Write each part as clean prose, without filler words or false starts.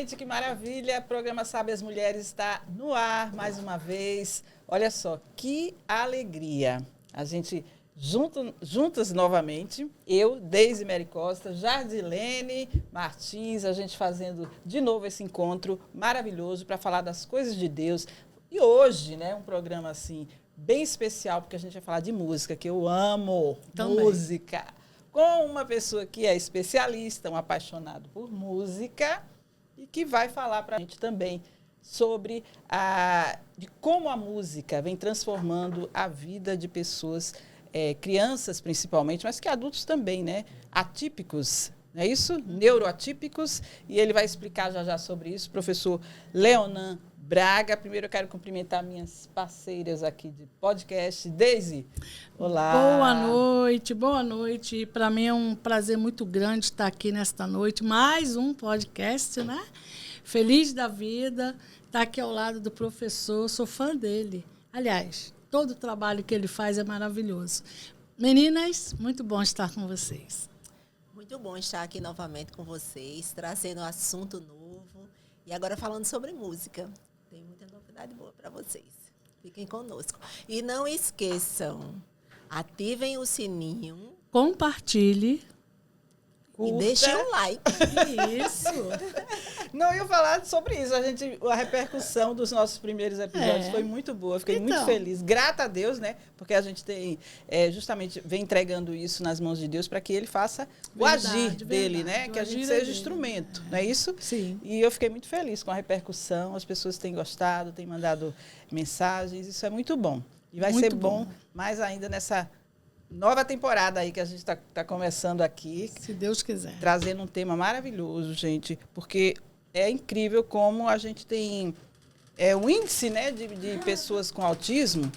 gente, que maravilha. O programa Sabe as Mulheres está no ar mais uma vez. Olha só, que alegria. A gente juntas novamente, eu, Deise Mary Costa, Jardilene Martins, a gente fazendo de novo esse encontro maravilhoso para falar das coisas de Deus. E hoje, né, um programa assim bem especial, porque a gente vai falar de música, que eu amo Também. Música. Com uma pessoa que é especialista, um apaixonado por música, e que vai falar para a gente também sobre de como a música vem transformando a vida de pessoas, crianças principalmente, mas que adultos também, né? Atípicos, não é isso? Neuroatípicos, e ele vai explicar já sobre isso, professor Leonan Braga. Primeiro eu quero cumprimentar minhas parceiras aqui de podcast. Deise, olá. Boa noite. Para mim é um prazer muito grande estar aqui nesta noite. Mais um podcast, né? Feliz da vida, estar aqui ao lado do professor. Sou fã dele. Aliás, todo o trabalho que ele faz é maravilhoso. Meninas, muito bom estar com vocês. Muito bom estar aqui novamente com vocês, trazendo um assunto novo e agora falando sobre música. Tem muita novidade boa para vocês. Fiquem conosco. E não esqueçam, ativem o sininho. Compartilhe. E deixem um like. Isso. Não, eu ia falar sobre isso. A repercussão dos nossos primeiros episódios foi muito boa. Fiquei muito feliz. Grata a Deus, né? Porque a gente tem justamente vem entregando isso nas mãos de Deus para que ele faça o agir dele, né? Que a gente seja instrumento, não é isso? Sim. E eu fiquei muito feliz com a repercussão. As pessoas têm gostado, têm mandado mensagens. Isso é muito bom. E vai ser bom mais ainda nessa nova temporada aí que a gente está começando aqui. Se Deus quiser. Trazendo um tema maravilhoso, gente, porque é incrível como a gente tem o índice, né, de pessoas com autismo.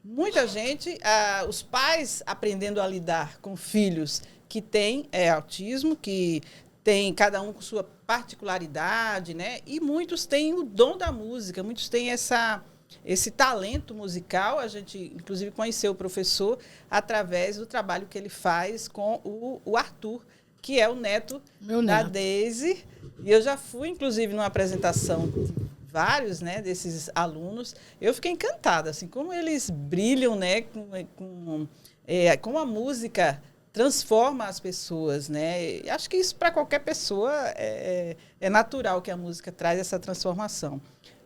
Muita gente, os pais aprendendo a lidar com filhos que têm autismo, que tem cada um com sua particularidade, né? E muitos têm o dom da música, muitos têm esse talento musical. A gente, inclusive, conheceu o professor através do trabalho que ele faz com o Arthur, que é o neto da Deise. E eu já fui, inclusive, numa apresentação de vários, né, desses alunos. Eu fiquei encantada, assim, como eles brilham, né, como a música transforma as pessoas, né? E acho que isso, para qualquer pessoa, é natural que a música traz essa transformação.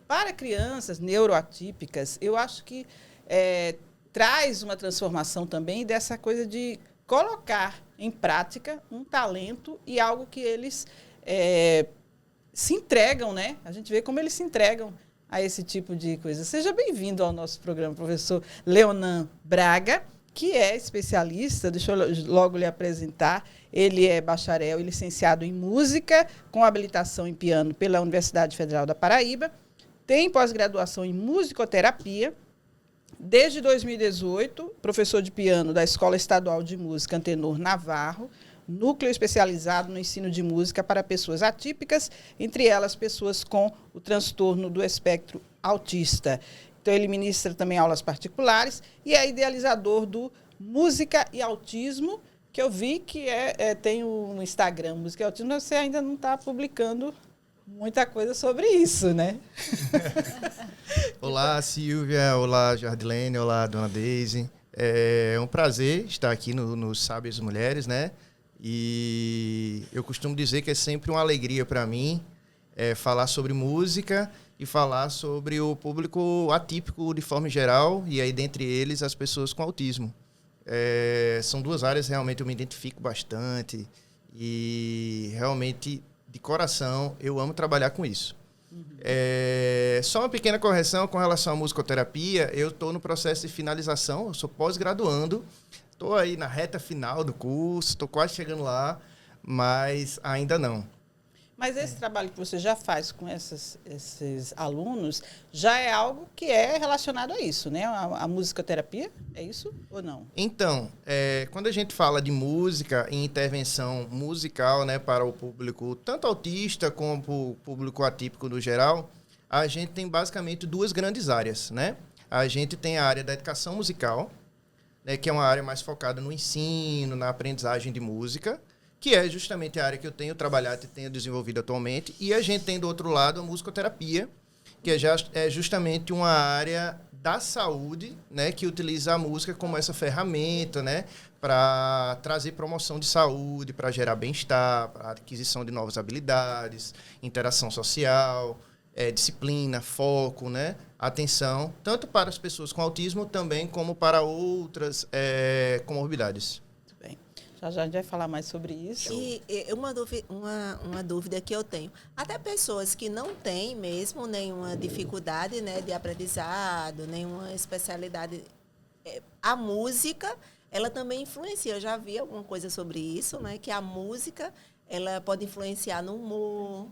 Para crianças neuroatípicas, eu acho que traz uma transformação também dessa coisa de colocar em prática um talento e algo que eles se entregam, né? A gente vê como eles se entregam a esse tipo de coisa. Seja bem-vindo ao nosso programa, professor Leonan Braga, que é especialista, deixa eu logo lhe apresentar. Ele é bacharel e licenciado em música, com habilitação em piano pela Universidade Federal da Paraíba. Tem pós-graduação em musicoterapia. Desde 2018, professor de piano da Escola Estadual de Música Antenor Navarro, núcleo especializado no ensino de música para pessoas atípicas, entre elas pessoas com o transtorno do espectro autista. Então, ele ministra também aulas particulares e é idealizador do Música e Autismo, que eu vi que tem no Instagram, Música e Autismo, mas você ainda não está publicando muita coisa sobre isso, né? Olá, Silvia. Olá, Jardilene. Olá, dona Deise. É um prazer estar aqui no Sabe as Mulheres, né? E eu costumo dizer que é sempre uma alegria para mim falar sobre música e falar sobre o público atípico de forma geral, e aí, dentre eles, as pessoas com autismo. São duas áreas realmente eu me identifico bastante e realmente, de coração, eu amo trabalhar com isso. Só uma pequena correção com relação à musicoterapia. Eu estou no processo de finalização, eu sou pós-graduando, estou aí na reta final do curso, estou quase chegando lá, mas ainda não. Mas esse trabalho que você já faz com esses alunos já é algo que é relacionado a isso, né? A musicoterapia, é isso ou não? Então, quando a gente fala de música e intervenção musical, né, para o público, tanto autista como o público atípico no geral, a gente tem basicamente duas grandes áreas, né? A gente tem a área da educação musical, né, que é uma área mais focada no ensino, na aprendizagem de música, que é justamente a área que eu tenho trabalhado e tenho desenvolvido atualmente. E a gente tem, do outro lado, a musicoterapia, que é justamente uma área da saúde, né, que utiliza a música como essa ferramenta, né, para trazer promoção de saúde, para gerar bem-estar, para aquisição de novas habilidades, interação social, disciplina, foco, né, atenção, tanto para as pessoas com autismo também como para outras comorbidades. Muito bem. Já a gente vai falar mais sobre isso. E uma dúvida que eu tenho. Até pessoas que não têm mesmo nenhuma dificuldade, né, de aprendizado, nenhuma especialidade, a música, ela também influencia. Eu já vi alguma coisa sobre isso, né, que a música ela pode influenciar no humor,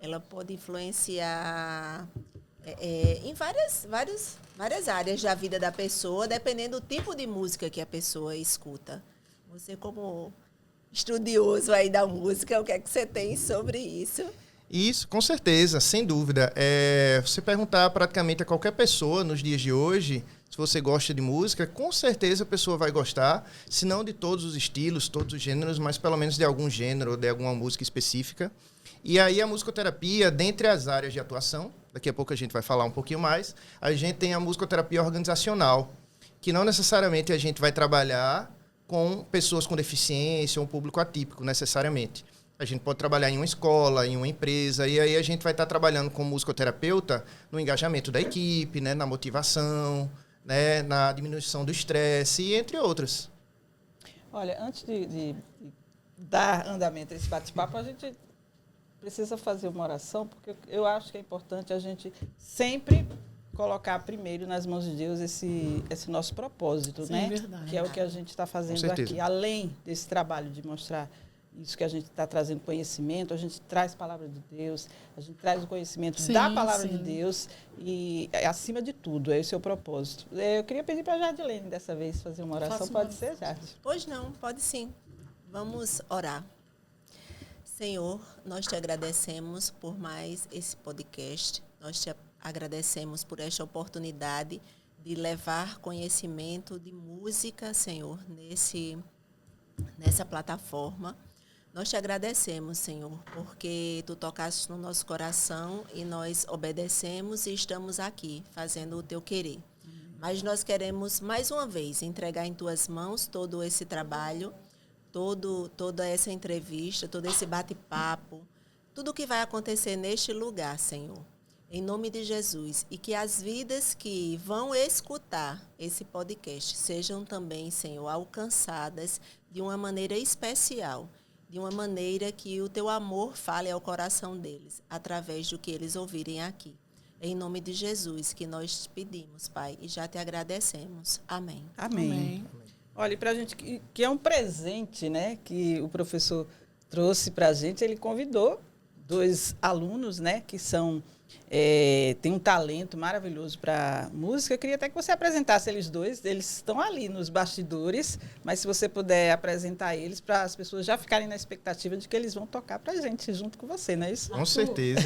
ela pode influenciar em várias áreas da vida da pessoa, dependendo do tipo de música que a pessoa escuta. Você, como estudioso aí da música, o que é que você tem sobre isso? Isso, com certeza, sem dúvida. Você perguntar praticamente a qualquer pessoa nos dias de hoje, se você gosta de música, com certeza a pessoa vai gostar, se não de todos os estilos, todos os gêneros, mas pelo menos de algum gênero, de alguma música específica. E aí a musicoterapia, dentre as áreas de atuação, daqui a pouco a gente vai falar um pouquinho mais, a gente tem a musicoterapia organizacional, que não necessariamente a gente vai trabalhar com pessoas com deficiência ou um público atípico, necessariamente. A gente pode trabalhar em uma escola, em uma empresa, e aí a gente vai estar trabalhando como musicoterapeuta no engajamento da equipe, né, na motivação, né, na diminuição do estresse, e entre outras. Olha, antes de dar andamento a esse bate-papo, a gente precisa fazer uma oração, porque eu acho que é importante a gente sempre colocar primeiro nas mãos de Deus esse nosso propósito, Sim, né? Verdade. Que é o que a gente está fazendo aqui. Além desse trabalho de mostrar isso que a gente está trazendo conhecimento, a gente traz a palavra de Deus, a gente traz o conhecimento da palavra de Deus e, acima de tudo, é esse o propósito. Eu queria pedir para a Jardilene, dessa vez, fazer uma oração. Pode ser, Jade? Hoje não, pode sim. Vamos orar. Senhor, nós te agradecemos por mais esse podcast. Nós te agradecemos por esta oportunidade de levar conhecimento de música, Senhor, nessa plataforma. Nós te agradecemos, Senhor, porque Tu tocaste no nosso coração e nós obedecemos e estamos aqui fazendo o Teu querer. Mas nós queremos, mais uma vez, entregar em Tuas mãos todo esse trabalho, toda essa entrevista, todo esse bate-papo, tudo o que vai acontecer neste lugar, Senhor. Em nome de Jesus, e que as vidas que vão escutar esse podcast sejam também, Senhor, alcançadas de uma maneira especial, de uma maneira que o Teu amor fale ao coração deles, através do que eles ouvirem aqui. Em nome de Jesus que nós pedimos, Pai, e já Te agradecemos. Amém. Amém. Olha, para a gente, que é um presente, né, que o professor trouxe para a gente, ele convidou 2 alunos, né, que têm um talento maravilhoso para música. Eu queria até que você apresentasse eles 2. Eles estão ali nos bastidores, mas se você puder apresentar eles para as pessoas já ficarem na expectativa de que eles vão tocar para a gente junto com você, não é isso? Com certeza.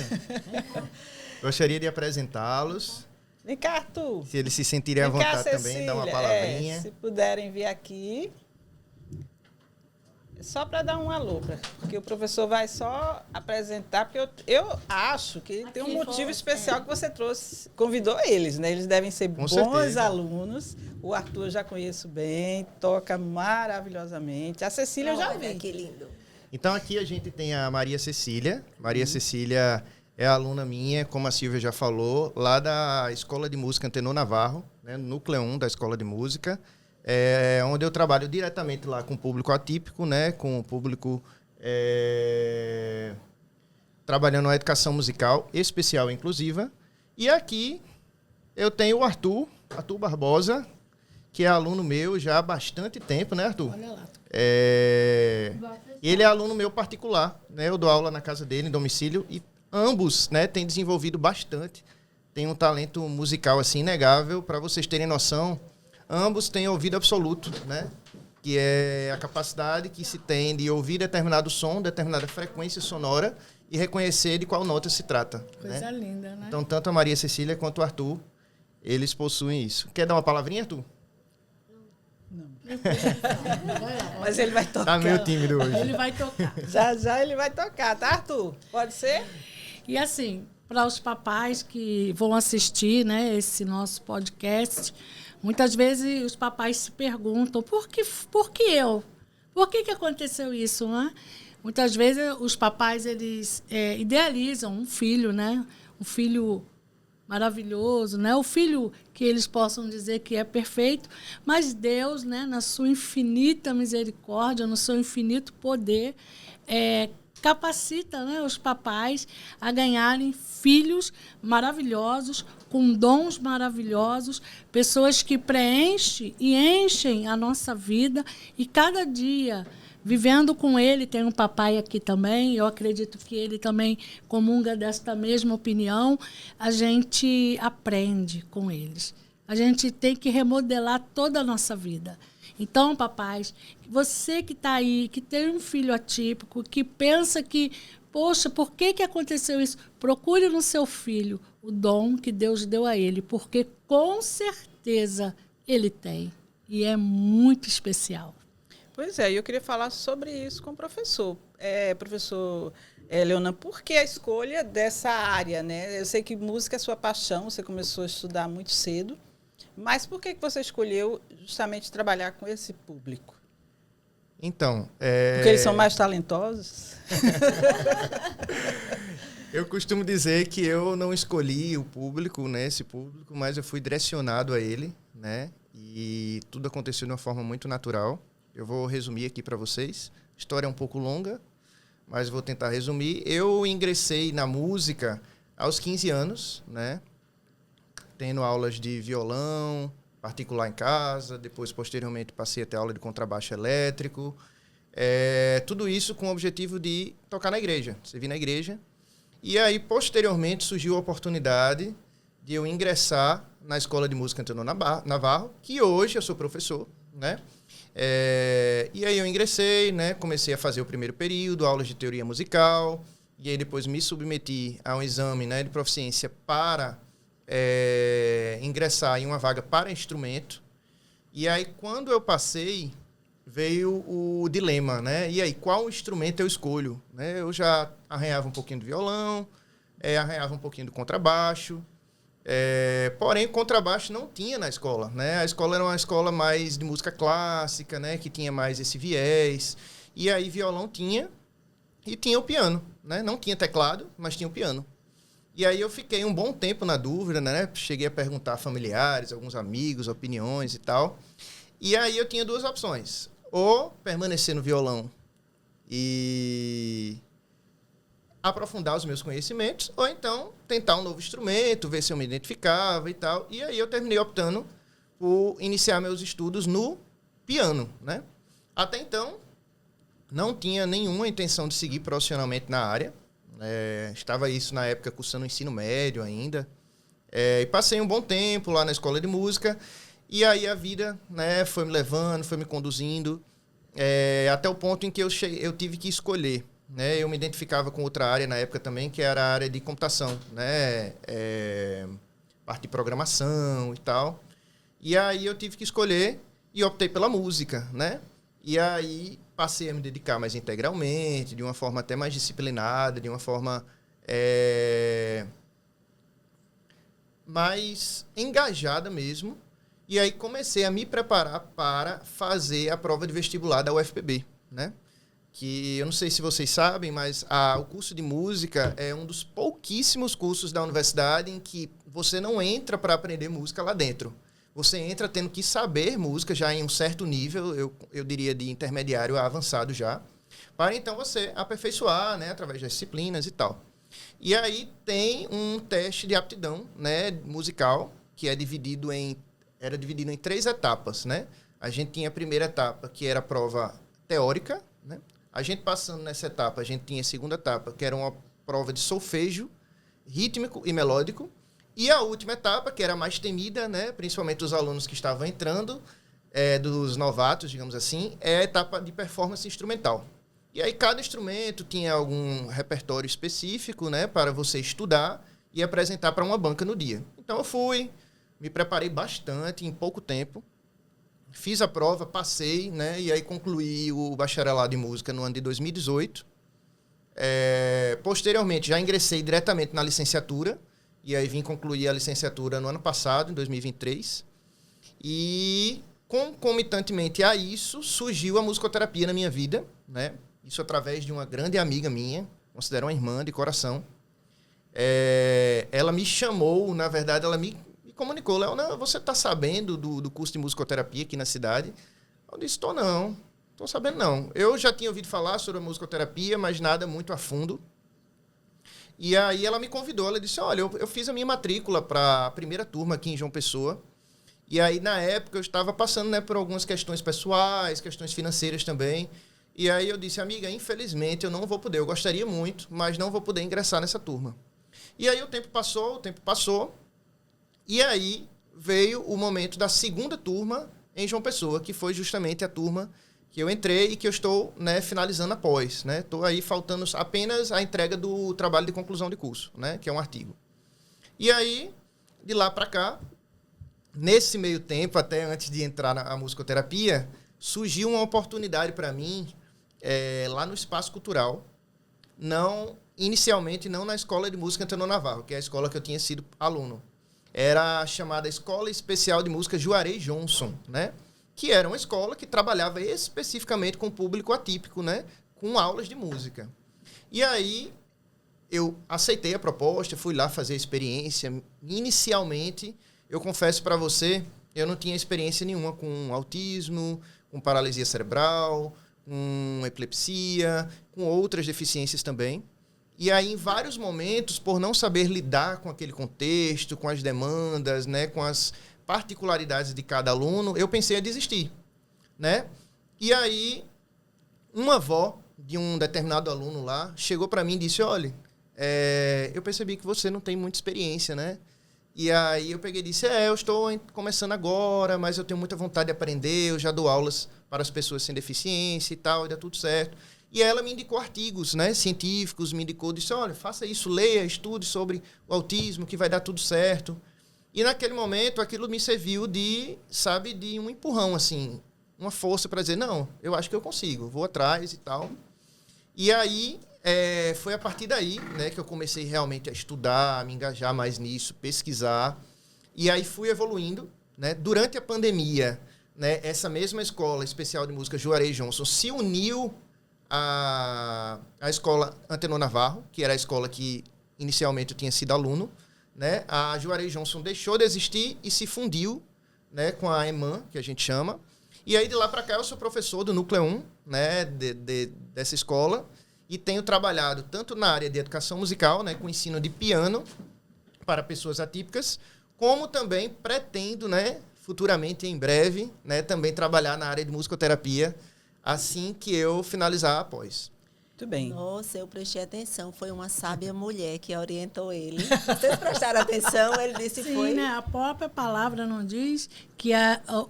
Gostaria de apresentá-los. Vem cá, Arthur. Se eles se sentirem à vontade também, dá uma palavrinha. Se puderem vir aqui. Só para dar um alô, porque o professor vai só apresentar, porque eu acho que tem um motivo especial que você convidou eles, né? Eles devem ser bons alunos. O Arthur eu já conheço bem, toca maravilhosamente. A Cecília eu já vi. Que lindo. Então aqui a gente tem a Maria Cecília. Maria Cecília é aluna minha, como a Silvia já falou, lá da Escola de Música Antenor Navarro, né? Núcleo 1 da Escola de Música. Onde eu trabalho diretamente lá com o público atípico, né, com o público trabalhando na educação musical especial e inclusiva. E aqui eu tenho o Arthur Barbosa, que é aluno meu já há bastante tempo, né, Arthur? Olha lá. Ele é aluno meu particular, né, eu dou aula na casa dele, em domicílio, e ambos, né, têm desenvolvido bastante. Tem um talento musical assim inegável, para vocês terem noção. Ambos têm ouvido absoluto, né? Que é a capacidade que se tem de ouvir determinado som, determinada frequência sonora e reconhecer de qual nota se trata. Coisa linda, né? Então, tanto a Maria Cecília quanto o Arthur, eles possuem isso. Quer dar uma palavrinha, Arthur? Mas ele vai tocar. Tá meio tímido hoje. Ele vai tocar. Já ele vai tocar, tá, Arthur? Pode ser? E assim, para os papais que vão assistir, né, esse nosso podcast, muitas vezes os papais se perguntam, por que eu? Por que aconteceu isso, né? Muitas vezes os papais eles idealizam um filho, né? Um filho maravilhoso, né? O filho que eles possam dizer que é perfeito, mas Deus, né, na sua infinita misericórdia, no seu infinito poder, capacita, né, os papais a ganharem filhos maravilhosos, com dons maravilhosos, pessoas que preenchem e enchem a nossa vida, e cada dia vivendo com ele, tem um papai aqui também, eu acredito que ele também comunga desta mesma opinião, a gente aprende com eles. A gente tem que remodelar toda a nossa vida. Então, papais, você que está aí, que tem um filho atípico, que pensa que, poxa, por que aconteceu isso? Procure no seu filho o dom que Deus deu a ele, porque com certeza ele tem. E é muito especial. Pois é, eu queria falar sobre isso com o professor. Professor Leonan, por que a escolha dessa área, né? Eu sei que música é sua paixão, você começou a estudar muito cedo, mas por que você escolheu justamente trabalhar com esse público? Então, Porque eles são mais talentosos? Eu costumo dizer que eu não escolhi o público, né, esse público, mas eu fui direcionado a ele, né? E tudo aconteceu de uma forma muito natural. Eu vou resumir aqui para vocês. A história é um pouco longa, mas vou tentar resumir. Eu ingressei na música aos 15 anos, né? Tendo aulas de violão particular em casa, depois, posteriormente, passei a ter aula de contrabaixo elétrico. Tudo isso com o objetivo de tocar na igreja, servir na igreja. E aí, posteriormente, surgiu a oportunidade de eu ingressar na Escola de Música Antenor Navarro, que hoje eu sou professor, né? E aí eu ingressei, né? Comecei a fazer o primeiro período, aulas de teoria musical, e aí depois me submeti a um exame, né, de proficiência para ingressar em uma vaga para instrumento. E aí, quando eu passei, veio o dilema, né? E aí, qual instrumento eu escolho? Né? Eu já arranhava um pouquinho do violão, arranhava um pouquinho do contrabaixo. Porém, contrabaixo não tinha na escola, né? A escola era uma escola mais de música clássica, né? Que tinha mais esse viés. E aí, violão tinha, e tinha o piano, né? Não tinha teclado, mas tinha o piano. E aí eu fiquei um bom tempo na dúvida, né? Cheguei a perguntar a familiares, alguns amigos, opiniões e tal. E aí eu tinha duas opções. Ou permanecer no violão e aprofundar os meus conhecimentos, ou então tentar um novo instrumento, ver se eu me identificava e tal. E aí eu terminei optando por iniciar meus estudos no piano, né? Até então, não tinha nenhuma intenção de seguir profissionalmente na área. Estava isso na época cursando o ensino médio ainda. E passei um bom tempo lá na escola de música. E aí a vida, né, foi me levando, foi me conduzindo, até o ponto em que eu tive que escolher. Né? Eu me identificava com outra área na época também, que era a área de computação, né? Parte de programação e tal. E aí eu tive que escolher e optei pela música, né? E aí passei a me dedicar mais integralmente, de uma forma até mais disciplinada, de uma forma mais engajada mesmo. E aí comecei a me preparar para fazer a prova de vestibular da UFPB, né? Que eu não sei se vocês sabem, mas o curso de música é um dos pouquíssimos cursos da universidade em que você não entra para aprender música lá dentro. Você entra tendo que saber música já em um certo nível, eu diria de intermediário a avançado já, para então você aperfeiçoar, né, através das disciplinas e tal. E aí tem um teste de aptidão, né, musical, que era dividido em 3 etapas, né? A gente tinha a primeira etapa, que era a prova teórica, né? A gente passando nessa etapa, a gente tinha a segunda etapa, que era uma prova de solfejo, rítmico e melódico. E a última etapa, que era a mais temida, né, principalmente os alunos que estavam entrando, dos novatos, digamos assim, é a etapa de performance instrumental. E aí cada instrumento tinha algum repertório específico, né, para você estudar e apresentar para uma banca no dia. Então eu fui, me preparei bastante, em pouco tempo. fiz a prova, passei, né? E aí concluí o bacharelado em música no ano de 2018. Posteriormente, já ingressei diretamente na licenciatura. E aí vim concluir a licenciatura no ano passado, em 2023. E concomitantemente a isso, surgiu a musicoterapia na minha vida, né? Isso através de uma grande amiga minha, considero uma irmã de coração. Ela me chamou, na verdade, ela me comunicou, Leona, você está sabendo do curso de musicoterapia aqui na cidade? Eu disse, não, estou sabendo não. Eu já tinha ouvido falar sobre a musicoterapia, mas nada muito a fundo. E aí ela me convidou, ela disse, olha, eu fiz a minha matrícula para a primeira turma aqui em João Pessoa. E aí, na época, eu estava passando, né, por algumas questões pessoais, questões financeiras também. E aí eu disse, amiga, infelizmente eu não vou poder, eu gostaria muito, mas não vou poder ingressar nessa turma. E aí o tempo passou, e aí veio o momento da segunda turma em João Pessoa, que foi justamente a turma que eu entrei e que eu estou, né, finalizando após. Estou aí faltando apenas a entrega do trabalho de conclusão de curso, né, que é um artigo. E aí, de lá para cá, nesse meio tempo, até antes de entrar na musicoterapia, surgiu uma oportunidade para mim lá no Espaço Cultural, inicialmente não na Escola de Música Antenor Navarro, que é a escola que eu tinha sido aluno. Era a chamada Escola Especial de Música Juarez Johnson, né? Que era uma escola que trabalhava especificamente com público atípico, né? Com aulas de música. E aí eu aceitei a proposta, fui lá fazer a experiência. Inicialmente, eu confesso para você, eu não tinha experiência nenhuma com autismo, com paralisia cerebral, com epilepsia, com outras deficiências também. E aí, em vários momentos, por não saber lidar com aquele contexto, com as demandas, né, com as particularidades de cada aluno, eu pensei em desistir, né? E aí, uma avó de um determinado aluno lá chegou para mim e disse, olha, eu percebi que você não tem muita experiência, né? E aí eu peguei e disse, eu estou começando agora, mas eu tenho muita vontade de aprender, eu já dou aulas para as pessoas sem deficiência e tal, e dá tudo certo. E ela me indicou artigos, né, científicos, me indicou, disse, olha, faça isso, leia, estude sobre o autismo, que vai dar tudo certo. E naquele momento, aquilo me serviu de um empurrão, assim, uma força para dizer, não, eu acho que eu consigo, vou atrás e tal. E aí, foi a partir daí, né, que eu comecei realmente a estudar, a me engajar mais nisso, pesquisar. E aí fui evoluindo, né? Durante a pandemia, né, essa mesma Escola Especial de Música Juarez Johnson se uniu à Escola Antenor Navarro, que era a escola que inicialmente eu tinha sido aluno, né? A Juarez Johnson deixou de existir e se fundiu, né, com a EMAN, que a gente chama. E aí, de lá para cá, eu sou professor do Núcleo 1, né, dessa escola, e tenho trabalhado tanto na área de educação musical, né, com ensino de piano para pessoas atípicas, como também pretendo, né, futuramente, em breve, né, também trabalhar na área de musicoterapia, assim que eu finalizar após. Muito bem. Nossa, eu prestei atenção. Foi uma sábia mulher que orientou ele. Vocês prestaram atenção? Ele disse Sim, foi... né? A própria palavra não diz que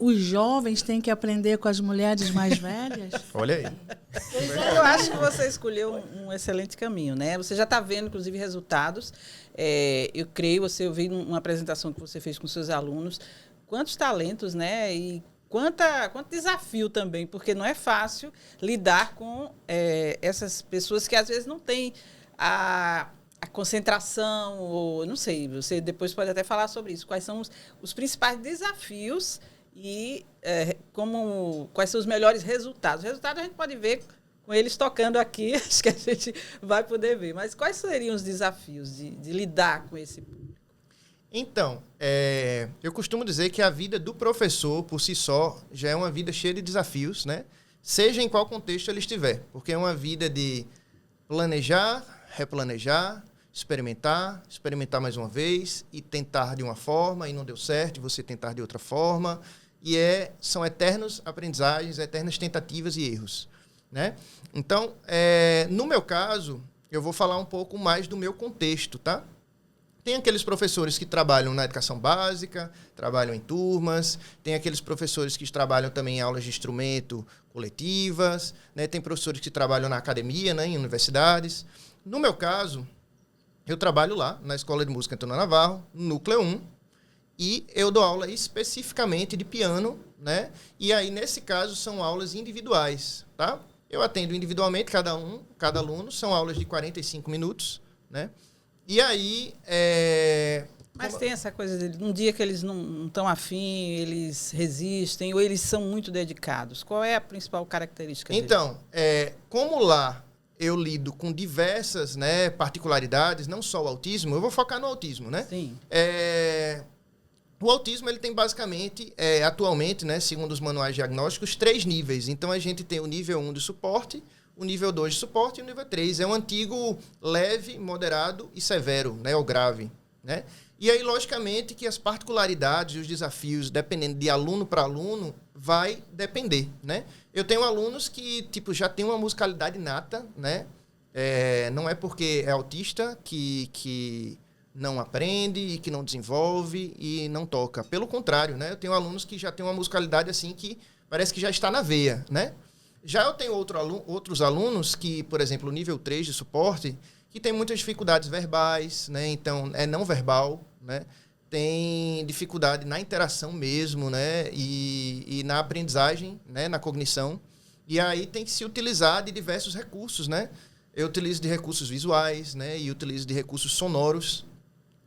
os jovens têm que aprender com as mulheres mais velhas? Olha aí. Eu acho que você escolheu um excelente caminho, né? Você já está vendo, inclusive, resultados. Eu creio, eu vi uma apresentação que você fez com seus alunos, quantos talentos, né? E quanto desafio também, porque não é fácil lidar com essas pessoas que às vezes não têm a concentração, ou não sei, você depois pode até falar sobre isso. Quais são os principais desafios e quais são os melhores resultados? Os resultados a gente pode ver com eles tocando aqui, acho que a gente vai poder ver. Mas quais seriam os desafios de lidar com esse público? Então, eu costumo dizer que a vida do professor, por si só, já é uma vida cheia de desafios, né? Seja em qual contexto ele estiver. Porque é uma vida de planejar, replanejar, experimentar mais uma vez e tentar de uma forma e não deu certo, e você tentar de outra forma. E são eternos aprendizagens, eternas tentativas e erros, né? Então, no meu caso, eu vou falar um pouco mais do meu contexto, tá? Tem aqueles professores que trabalham na educação básica, trabalham em turmas, tem aqueles professores que trabalham também em aulas de instrumento coletivas, né? Tem professores que trabalham na academia, né, em universidades. No meu caso, eu trabalho lá, na Escola de Música Antenor Navarro, no Núcleo 1, e eu dou aula especificamente de piano, né? E aí, nesse caso, são aulas individuais, tá? Eu atendo individualmente cada aluno, são aulas de 45 minutos, né? E aí... Mas tem essa coisa de um dia que eles não estão afim, eles resistem, ou eles são muito dedicados. Qual é a principal característica deles? Então, como lá eu lido com diversas, né, particularidades, não só o autismo, eu vou focar no autismo, né? Sim. O autismo ele tem basicamente, atualmente, né, segundo os manuais diagnósticos, 3 níveis. Então, a gente tem o nível 1 de suporte, o nível 2 de suporte e o nível 3. É o antigo leve, moderado e severo, né, ou grave, né? E aí, logicamente, que as particularidades e os desafios, dependendo de aluno para aluno, vai depender, né? Eu tenho alunos que, tipo, já têm uma musicalidade nata, né? Não é porque é autista que não aprende e que não desenvolve e não toca. Pelo contrário, né? Eu tenho alunos que já têm uma musicalidade assim que parece que já está na veia, né? Já eu tenho outros alunos que, por exemplo, o nível 3 de suporte, que tem muitas dificuldades verbais, né? Então, é não verbal, né? Tem dificuldade na interação mesmo, né? E na aprendizagem, né? Na cognição. E aí tem que se utilizar de diversos recursos, né? Eu utilizo de recursos visuais, né? E utilizo de recursos sonoros.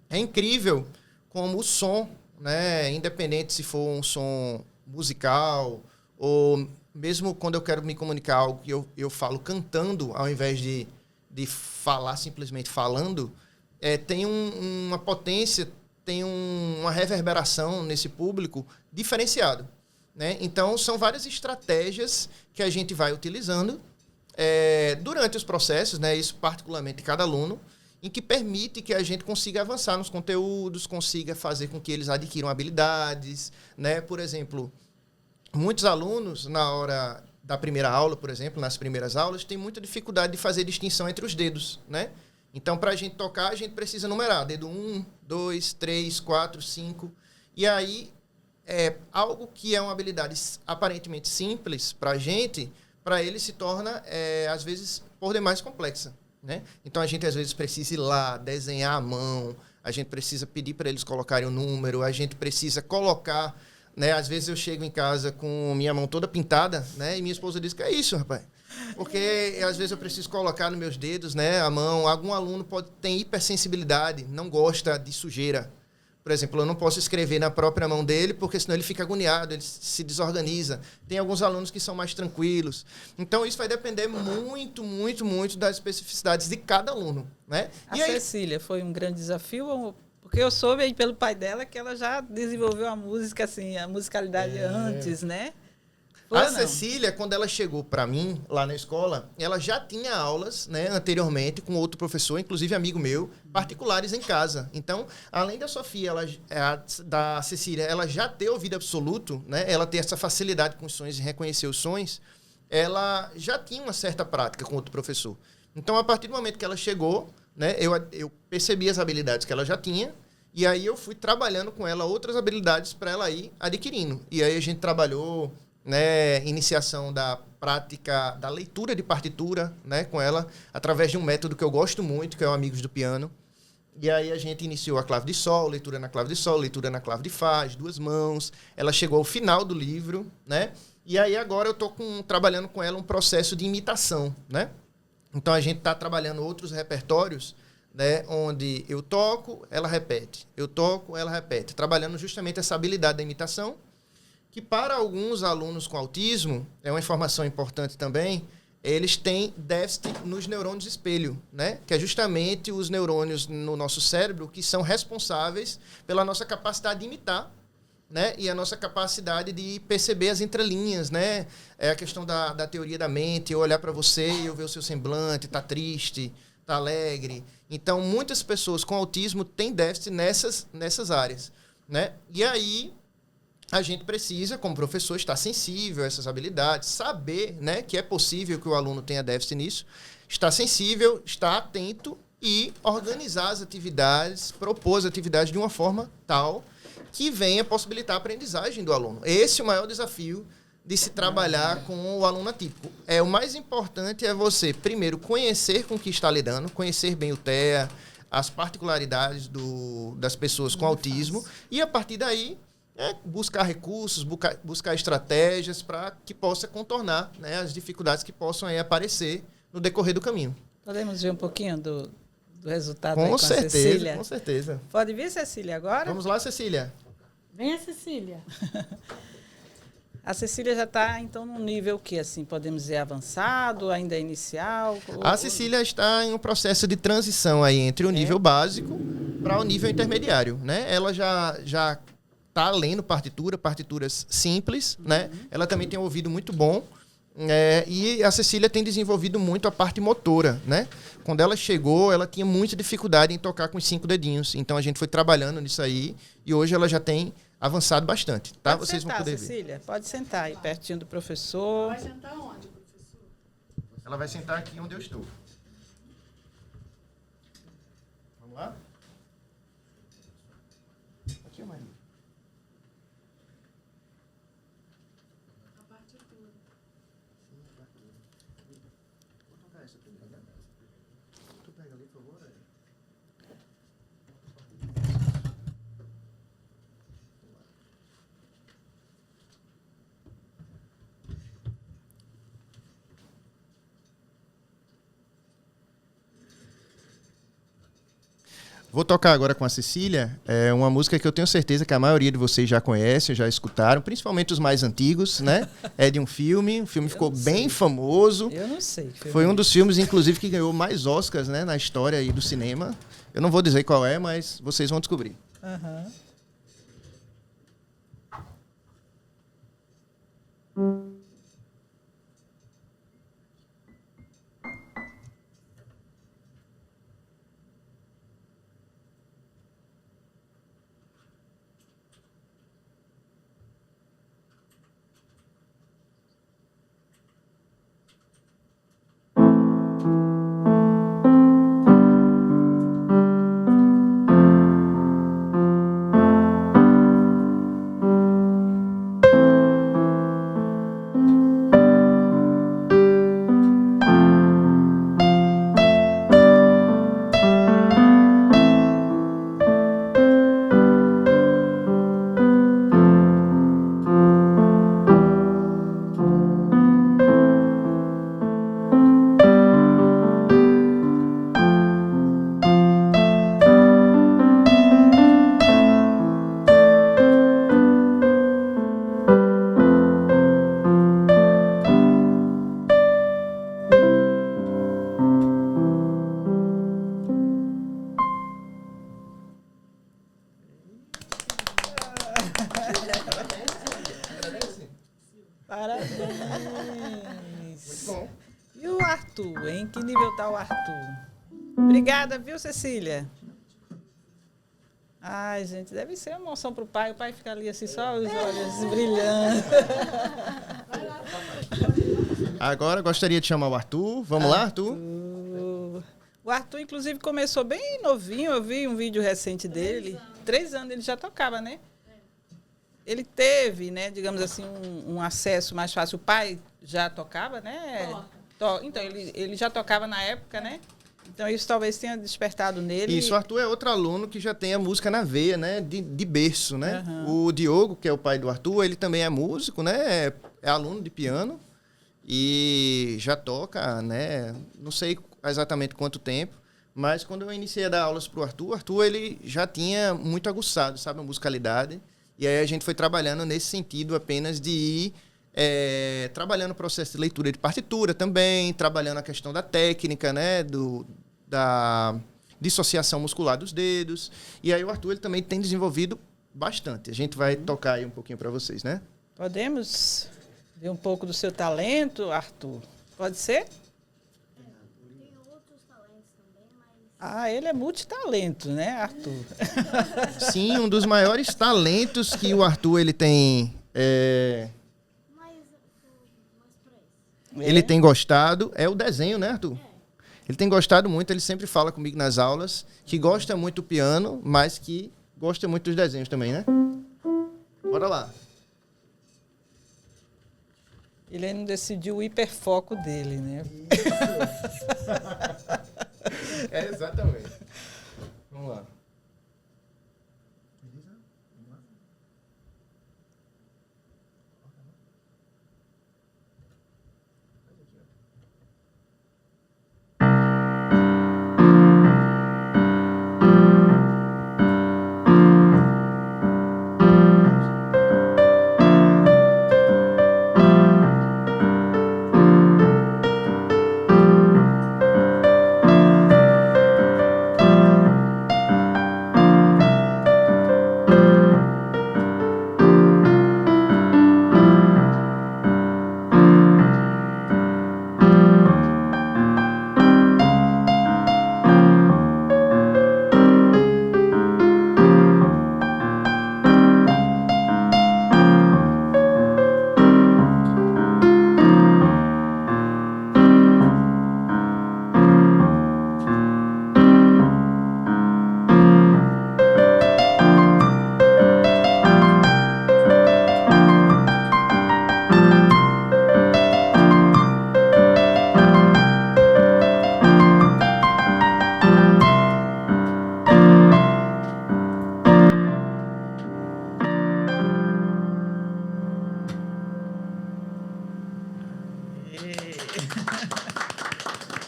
É incrível como o som, né? Independente se for um som musical ou mesmo quando eu quero me comunicar algo que eu falo cantando ao invés de falar simplesmente falando, tem uma potência, tem uma reverberação nesse público diferenciado, né? Então, são várias estratégias que a gente vai utilizando durante os processos, né? Isso particularmente de cada aluno, em que permite que a gente consiga avançar nos conteúdos, consiga fazer com que eles adquiram habilidades, né? Por exemplo, muitos alunos, na hora da primeira aula, por exemplo, nas primeiras aulas, têm muita dificuldade de fazer distinção entre os dedos, né? Então, para a gente tocar, a gente precisa numerar. Dedo 1, 2, 3, 4, 5. E aí, algo que é uma habilidade aparentemente simples para a gente, para ele se torna, às vezes, por demais complexa, né? Então, a gente, às vezes, precisa ir lá, desenhar à mão, a gente precisa pedir para eles colocarem o número, a gente precisa colocar... Né? Às vezes eu chego em casa com minha mão toda pintada, né? E minha esposa diz que é isso, rapaz. Porque às vezes eu preciso colocar nos meus dedos, né, a mão. Algum aluno tem hipersensibilidade, não gosta de sujeira. Por exemplo, eu não posso escrever na própria mão dele, porque senão ele fica agoniado, ele se desorganiza. Tem alguns alunos que são mais tranquilos. Então, isso vai depender muito, muito, muito das especificidades de cada aluno, né? A Cecília foi um grande desafio... Porque eu soube aí pelo pai dela que ela já desenvolveu a música, assim, a musicalidade antes, né? Cecília, quando ela chegou para mim, lá na escola, ela já tinha aulas, né, anteriormente, com outro professor, inclusive amigo meu, particulares em casa. Então, além da Sofia, da Cecília, ela já ter ouvido absoluto, né, ela ter essa facilidade com os sons e reconhecer os sons, ela já tinha uma certa prática com outro professor. Então, a partir do momento que ela chegou... Né, eu percebi as habilidades que ela já tinha e aí eu fui trabalhando com ela outras habilidades para ela ir adquirindo. E aí a gente trabalhou, né, iniciação da prática da leitura de partitura, né, com ela, através de um método que eu gosto muito, que é o Amigos do Piano. E aí a gente iniciou a clave de sol, leitura na clave de sol, leitura na clave de fá, as 2 mãos. Ela chegou ao final do livro, né? E aí agora eu estou trabalhando com ela um processo de imitação, né? Então, a gente está trabalhando outros repertórios, né, onde eu toco, ela repete. Eu toco, ela repete. Trabalhando justamente essa habilidade da imitação, que para alguns alunos com autismo, é uma informação importante também, eles têm déficit nos neurônios espelho, né, que é justamente os neurônios no nosso cérebro que são responsáveis pela nossa capacidade de imitar, né? E a nossa capacidade de perceber as entrelinhas, né? É a questão da teoria da mente, eu olhar para você e eu ver o seu semblante, tá triste, tá alegre. Então, muitas pessoas com autismo têm déficit nessas áreas, né? E aí, a gente precisa, como professor, estar sensível a essas habilidades, saber, né, que é possível que o aluno tenha déficit nisso, estar sensível, estar atento e organizar as atividades, propor as atividades de uma forma tal que venha possibilitar a aprendizagem do aluno. Esse é o maior desafio de se trabalhar com o aluno atípico. O mais importante é você, primeiro, conhecer com o que está lidando, conhecer bem o TEA, as particularidades das pessoas com autismo e, a partir daí, buscar recursos, buscar estratégias para que possa contornar, né, as dificuldades que possam aí aparecer no decorrer do caminho. Podemos ver um pouquinho do resultado Com aí com certeza, a Cecília? com certeza. Pode vir, Cecília, agora? Vamos lá, Cecília. Venha, Cecília. A Cecília já está, então, num nível que, assim, podemos dizer, avançado, ainda é inicial? A Cecília está em um processo de transição aí entre o nível básico para o nível intermediário, né? Ela já está lendo partituras simples, né? Ela também tem um ouvido muito bom, e a Cecília tem desenvolvido muito a parte motora, né? Quando ela chegou, ela tinha muita dificuldade em tocar com os 5 dedinhos. Então, a gente foi trabalhando nisso aí e hoje ela já tem avançado bastante, tá? Pode Vocês sentar, vão poder Cecília. ver. Pode sentar aí, pertinho do professor. Vai sentar onde, professor? Ela vai sentar aqui onde eu estou. Vamos lá? Aqui, Maria. A partitura. Vou tocar essa primeiro, né? Tu pega ali, por favor. Vou tocar agora com a Cecília, uma música que eu tenho certeza que a maioria de vocês já conhece, já escutaram, principalmente os mais antigos, né? É de um filme, o filme ficou bem famoso. Eu não sei. Foi um dos filmes, inclusive, que ganhou mais Oscars, né, na história aí do cinema. Eu não vou dizer qual é, mas vocês vão descobrir. Aham. Parabéns. Muito bom. E o Arthur, em que nível está o Arthur? Obrigada, viu, Cecília? Ai, gente, deve ser uma emoção para o pai. O pai fica ali assim, só os olhos brilhando. Agora gostaria de chamar o Arthur. Vamos lá, Arthur? O Arthur, inclusive, começou bem novinho. Eu vi um vídeo recente dele. 3 anos ele já tocava, né? Ele teve, né, digamos assim, um acesso mais fácil. O pai já tocava, né? Então, ele já tocava na época, né? Então, isso talvez tenha despertado nele. Isso, o Arthur é outro aluno que já tem a música na veia, né? De berço, né? Uhum. O Diogo, que é o pai do Arthur, ele também é músico, né? É aluno de piano e já toca, né? Não sei exatamente quanto tempo, mas quando eu iniciei a dar aulas para o Arthur, ele já tinha muito aguçado, sabe? A musicalidade. E aí a gente foi trabalhando nesse sentido apenas de ir trabalhando o processo de leitura de partitura também, trabalhando a questão da técnica, né? Da dissociação muscular dos dedos. E aí o Arthur ele também tem desenvolvido bastante. A gente vai tocar aí um pouquinho para vocês, né? Podemos ver um pouco do seu talento, Arthur? Pode ser? Tem outros talentos também, mas Ah, ele é multitalento, né, Arthur? Sim, um dos maiores talentos que o Arthur ele tem. mais pra isso. Ele tem gostado, é o desenho, né, Arthur? Ele tem gostado muito, ele sempre fala comigo nas aulas que gosta muito do piano, mas que gosta muito dos desenhos também, né? Bora lá. Ele ainda não decidiu o hiperfoco dele, né? Exatamente.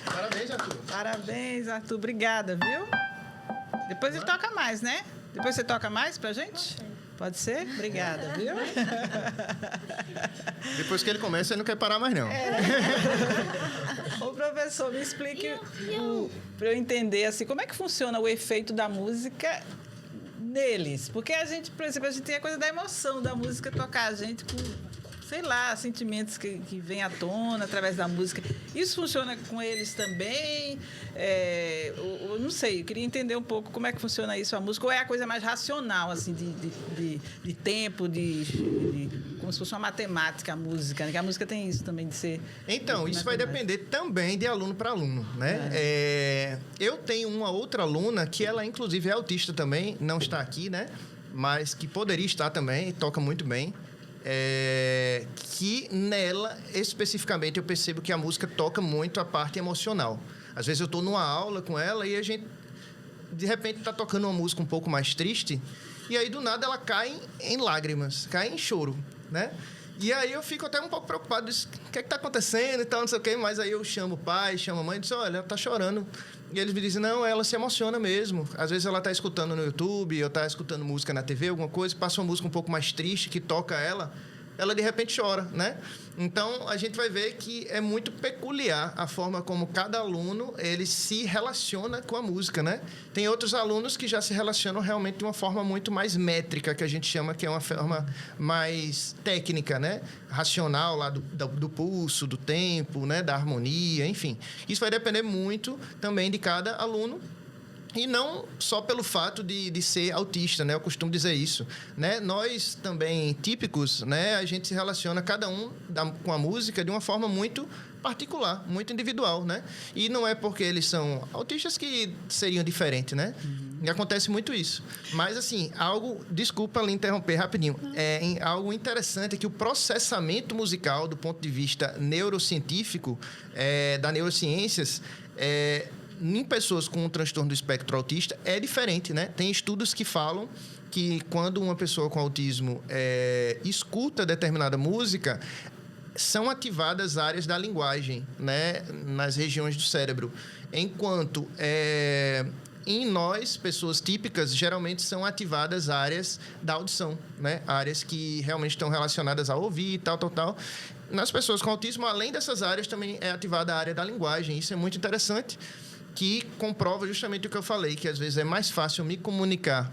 Parabéns, Arthur. Parabéns, Arthur. Obrigada, viu? Depois ele toca mais, né? Depois você toca mais pra gente? Pode ser? Obrigada, viu? Depois que ele começa, ele não quer parar mais, não. Ô, professor, me explique para eu entender assim, como é que funciona o efeito da música neles. Porque a gente, por exemplo, a gente tem a coisa da emoção da música tocar a gente com, sei lá, sentimentos que vêm à tona através da música. Isso funciona com eles também? Eu não sei, eu queria entender um pouco como é que funciona isso, a música. Ou é a coisa mais racional, assim, de tempo, como se fosse uma matemática, a música, né? Que a música tem isso também de ser... Então, isso vai depender também de aluno para aluno, né? Eu tenho uma outra aluna que ela, inclusive, é autista também, não está aqui, né? Mas que poderia estar também, toca muito bem. Que nela, especificamente, eu percebo que a música toca muito a parte emocional. Às vezes eu estou numa aula com ela e a gente, de repente, está tocando uma música um pouco mais triste e aí, do nada, ela cai em lágrimas, cai em choro, né? E aí eu fico até um pouco preocupado, disso, o que é que está acontecendo e tal, não sei o quê, mas aí eu chamo o pai, chamo a mãe e digo, olha, ela está chorando. E eles me dizem, não, ela se emociona mesmo. Às vezes ela está escutando no YouTube, ou está escutando música na TV, alguma coisa, passa uma música um pouco mais triste, que toca ela de repente chora, né? Então, a gente vai ver que é muito peculiar a forma como cada aluno, ele se relaciona com a música, né? Tem outros alunos que já se relacionam realmente de uma forma muito mais métrica, que a gente chama que é uma forma mais técnica, né? Racional, lá do pulso, do tempo, né? Da harmonia, enfim. Isso vai depender muito também de cada aluno. E não só pelo fato de ser autista, né? Eu costumo dizer isso, né? Nós também, típicos, né? A gente se relaciona, cada um com a música, de uma forma muito particular, muito individual, né? E não é porque eles são autistas que seriam diferentes, né? E acontece muito isso. Mas, assim, desculpa lhe interromper rapidinho, algo interessante é que o processamento musical, do ponto de vista neurocientífico, da neurociências, em pessoas com um transtorno do espectro autista é diferente, né? Tem estudos que falam que quando uma pessoa com autismo escuta determinada música, são ativadas áreas da linguagem, né? Nas regiões do cérebro. Enquanto em nós, pessoas típicas, geralmente são ativadas áreas da audição, né? Áreas que realmente estão relacionadas a ouvir e tal. Nas pessoas com autismo, além dessas áreas, também é ativada a área da linguagem. Isso é muito interessante, que comprova justamente o que eu falei, que às vezes é mais fácil me comunicar,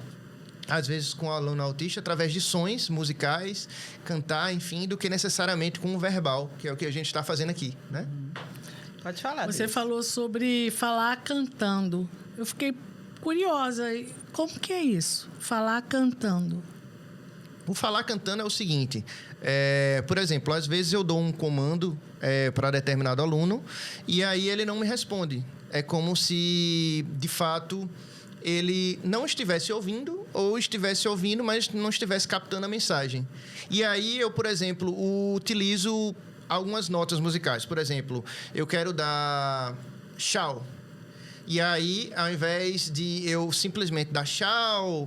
às vezes com o aluno autista, através de sons musicais, cantar, enfim, do que necessariamente com o verbal, que é o que a gente está fazendo aqui, né? Pode falar. Você falou sobre falar cantando. Eu fiquei curiosa. Como que é isso? Falar cantando. O falar cantando é o seguinte, por exemplo, às vezes eu dou um comando para determinado aluno e aí ele não me responde. É como se, de fato, ele não estivesse ouvindo ou estivesse ouvindo, mas não estivesse captando a mensagem. E aí eu, por exemplo, utilizo algumas notas musicais. Por exemplo, eu quero dar tchau. E aí, ao invés de eu simplesmente dar tchau,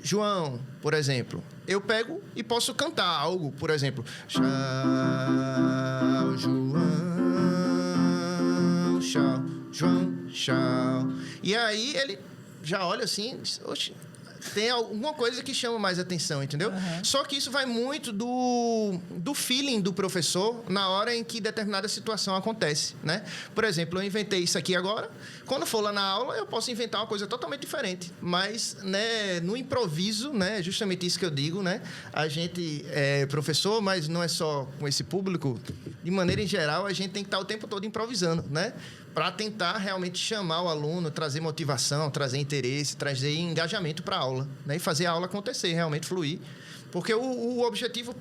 João, por exemplo, eu pego e posso cantar algo, por exemplo. Tchau, João, tchau, João, tchau. E aí ele já olha assim, oxe, tem alguma coisa que chama mais atenção, entendeu? Só que isso vai muito do feeling do professor na hora em que determinada situação acontece, né? Por exemplo, eu inventei isso aqui agora. Quando for lá na aula, eu posso inventar uma coisa totalmente diferente. Mas, né, no improviso, né, justamente isso que eu digo, né? A gente é professor, mas não é só com esse público. De maneira em geral, a gente tem que estar o tempo todo improvisando, né? Para tentar realmente chamar o aluno, trazer motivação, trazer interesse, trazer engajamento para a aula, né? E fazer a aula acontecer, realmente fluir. Porque o objetivo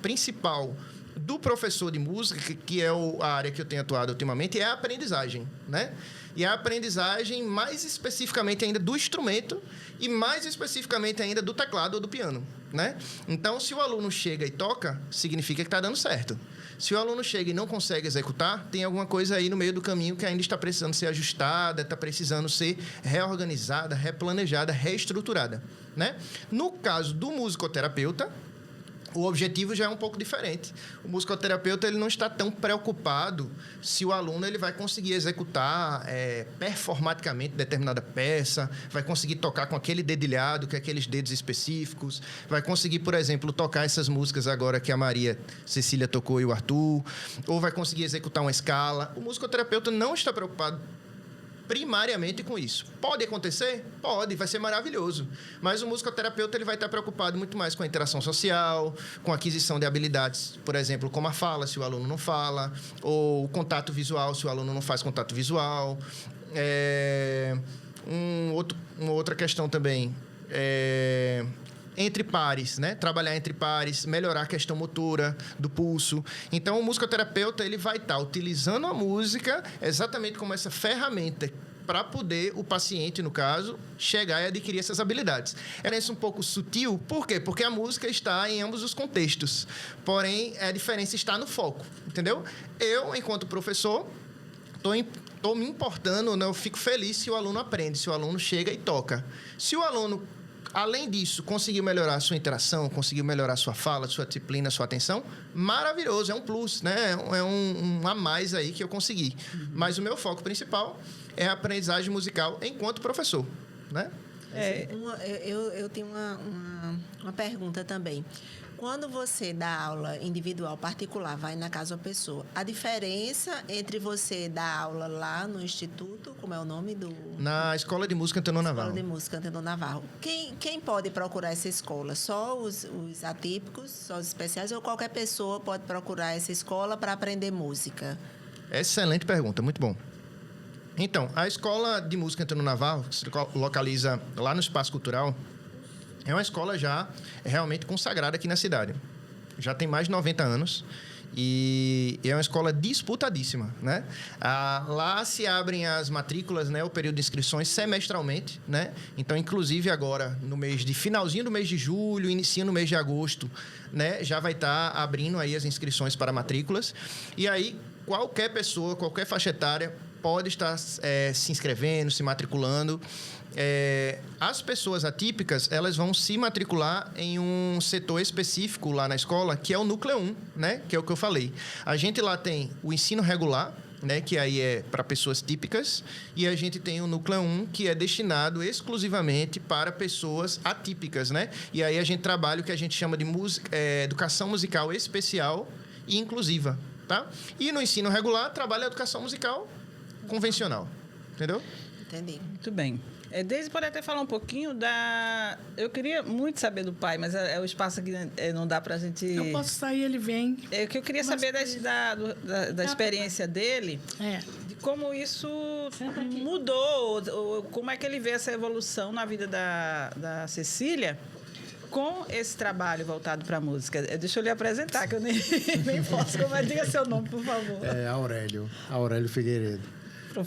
principal do professor de música, que é a área que eu tenho atuado ultimamente, é a aprendizagem, né? E a aprendizagem mais especificamente ainda do instrumento e mais especificamente ainda do teclado ou do piano, né? Então, se o aluno chega e toca, significa que está dando certo. Se o aluno chega e não consegue executar, tem alguma coisa aí no meio do caminho que ainda está precisando ser ajustada, está precisando ser reorganizada, replanejada, reestruturada, né? No caso do musicoterapeuta, o objetivo já é um pouco diferente. O musicoterapeuta ele não está tão preocupado se o aluno ele vai conseguir executar performaticamente determinada peça, vai conseguir tocar com aquele dedilhado, com aqueles dedos específicos, vai conseguir, por exemplo, tocar essas músicas agora que a Maria Cecília tocou e o Arthur, ou vai conseguir executar uma escala. O musicoterapeuta não está preocupado primariamente com isso. Pode acontecer? Pode, vai ser maravilhoso. Mas o musicoterapeuta ele vai estar preocupado muito mais com a interação social, com a aquisição de habilidades, por exemplo, como a fala, se o aluno não fala, ou o contato visual, se o aluno não faz contato visual. Uma outra questão também entre pares, né? Trabalhar entre pares, melhorar a questão motora do pulso. Então, o musicoterapeuta ele vai estar utilizando a música exatamente como essa ferramenta para poder o paciente, no caso, chegar e adquirir essas habilidades. É isso um pouco sutil, por quê? Porque a música está em ambos os contextos. Porém, a diferença está no foco, entendeu? Eu, enquanto professor, estou me importando, né? Eu fico feliz se o aluno aprende, se o aluno chega e toca. Se o aluno, além disso, conseguiu melhorar a sua interação, conseguiu melhorar a sua fala, sua disciplina, sua atenção, maravilhoso, é um plus, né? É um a mais aí que eu consegui. Mas o meu foco principal é a aprendizagem musical enquanto professor, né? Eu tenho uma pergunta também. Quando você dá aula individual, particular, vai na casa da pessoa, a diferença entre você dar aula lá no instituto, como é o nome do... Na Escola de Música Antenor Navarro. Escola de Música Antenor Navarro. Quem pode procurar essa escola? Só os atípicos, só os especiais, ou qualquer pessoa pode procurar essa escola para aprender música? Excelente pergunta, muito bom. Então, a Escola de Música Antenor Navarro, que se localiza lá no Espaço Cultural, é uma escola já realmente consagrada aqui na cidade. Já tem mais de 90 anos e é uma escola disputadíssima, né? Lá se abrem as matrículas, né? O período de inscrições semestralmente, né? Então, inclusive agora, finalzinho do mês de julho, início no mês de agosto, né? Já vai estar abrindo aí as inscrições para matrículas. E aí, qualquer pessoa, qualquer faixa etária pode estar se inscrevendo, se matriculando. As pessoas atípicas, elas vão se matricular em um setor específico lá na escola, que é o Núcleo 1, né? Que é o que eu falei. A gente lá tem o ensino regular, né? Que aí é para pessoas típicas, e a gente tem o Núcleo 1, que é destinado exclusivamente para pessoas atípicas, né? E aí a gente trabalha o que a gente chama de educação musical especial e inclusiva, tá? E no ensino regular, trabalha a educação musical convencional, entendeu? Entendi. Muito bem. Desde pode até falar um pouquinho da... Eu queria muito saber do pai, mas o espaço aqui não dá pra gente... Eu posso sair, ele vem. O que eu queria saber da experiência dele, de como isso mudou, ou como é que ele vê essa evolução na vida da Cecília com esse trabalho voltado para a música. Deixa eu lhe apresentar, que eu nem posso. Diga seu nome, por favor. Aurélio Figueiredo.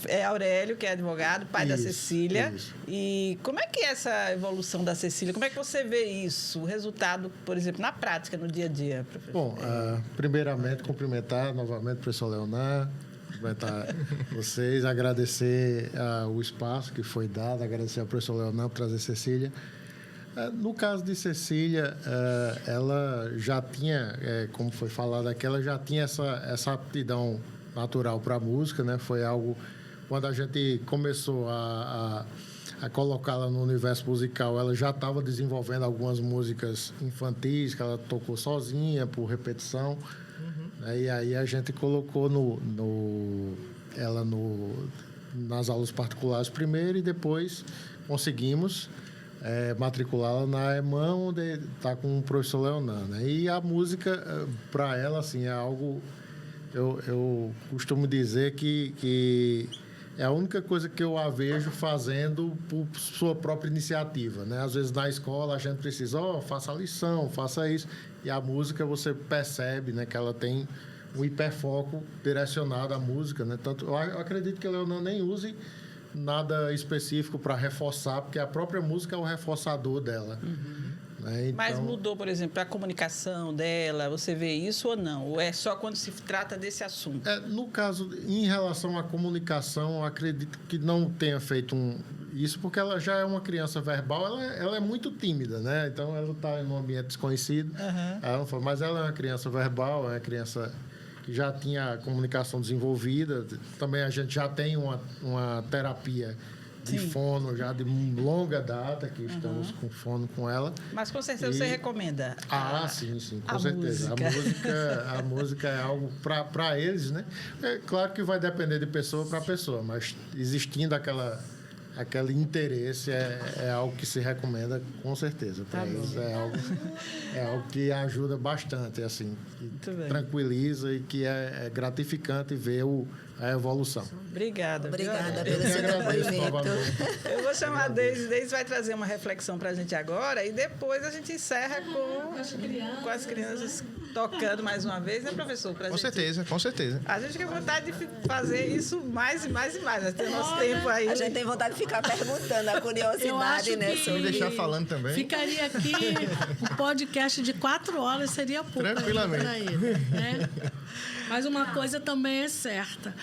É Aurélio, que é advogado, pai da Cecília. Isso. E como é que é essa evolução da Cecília? Como é que você vê isso? O resultado, por exemplo, na prática, no dia a dia, professor? Bom, primeiramente, cumprimentar novamente o professor Leonan, cumprimentar vocês, agradecer o espaço que foi dado, agradecer ao professor Leonan por trazer Cecília. No caso de Cecília, ela já tinha, como foi falado aqui, ela já tinha essa aptidão natural para a música, né? Foi algo, quando a gente começou a colocá-la no universo musical, ela já estava desenvolvendo algumas músicas infantis que ela tocou sozinha, por repetição. E aí a gente colocou ela nas aulas particulares primeiro e depois conseguimos matriculá-la na EMAN, onde está com o professor Leonan, né? E a música, para ela, assim, é algo... Eu costumo dizer que é a única coisa que eu a vejo fazendo por sua própria iniciativa, né? Às vezes, na escola, a gente precisa, faça a lição, faça isso. E a música, você percebe, né, que ela tem um hiperfoco direcionado à música, né? Tanto, eu acredito que a Leonan nem use nada específico para reforçar, porque a própria música é o reforçador dela. Né? Então, mas mudou, por exemplo, a comunicação dela, você vê isso ou não? Ou é só quando se trata desse assunto? No caso, em relação à comunicação, eu acredito que não tenha feito isso, porque ela já é uma criança verbal, ela é muito tímida, né? Então, ela está em um ambiente desconhecido, mas ela é uma criança verbal, é uma criança que já tinha a comunicação desenvolvida. Também a gente já tem uma terapia de fono já de longa data, que estamos com fono com ela. Mas com certeza você recomenda. Sim, com certeza. A música é algo para eles, né? É claro que vai depender de pessoa para pessoa, mas existindo aquele interesse é algo que se recomenda com certeza para eles. É algo que ajuda bastante, assim, que tranquiliza e que é gratificante ver a evolução. Obrigada pelo seu depoimento. Eu vou chamar a Deise. Deise vai trazer uma reflexão para a gente agora e depois a gente encerra com as crianças tocando mais uma vez, né, professor? Com certeza. A gente tem vontade de fazer isso mais e mais e mais. Nós temos nosso tempo aí. A gente tem vontade de ficar perguntando, a curiosidade, né? Se me deixar falando também. Ficaria aqui um podcast de 4 horas, seria pouco. Tranquilamente. Né? Mas uma coisa também é certa.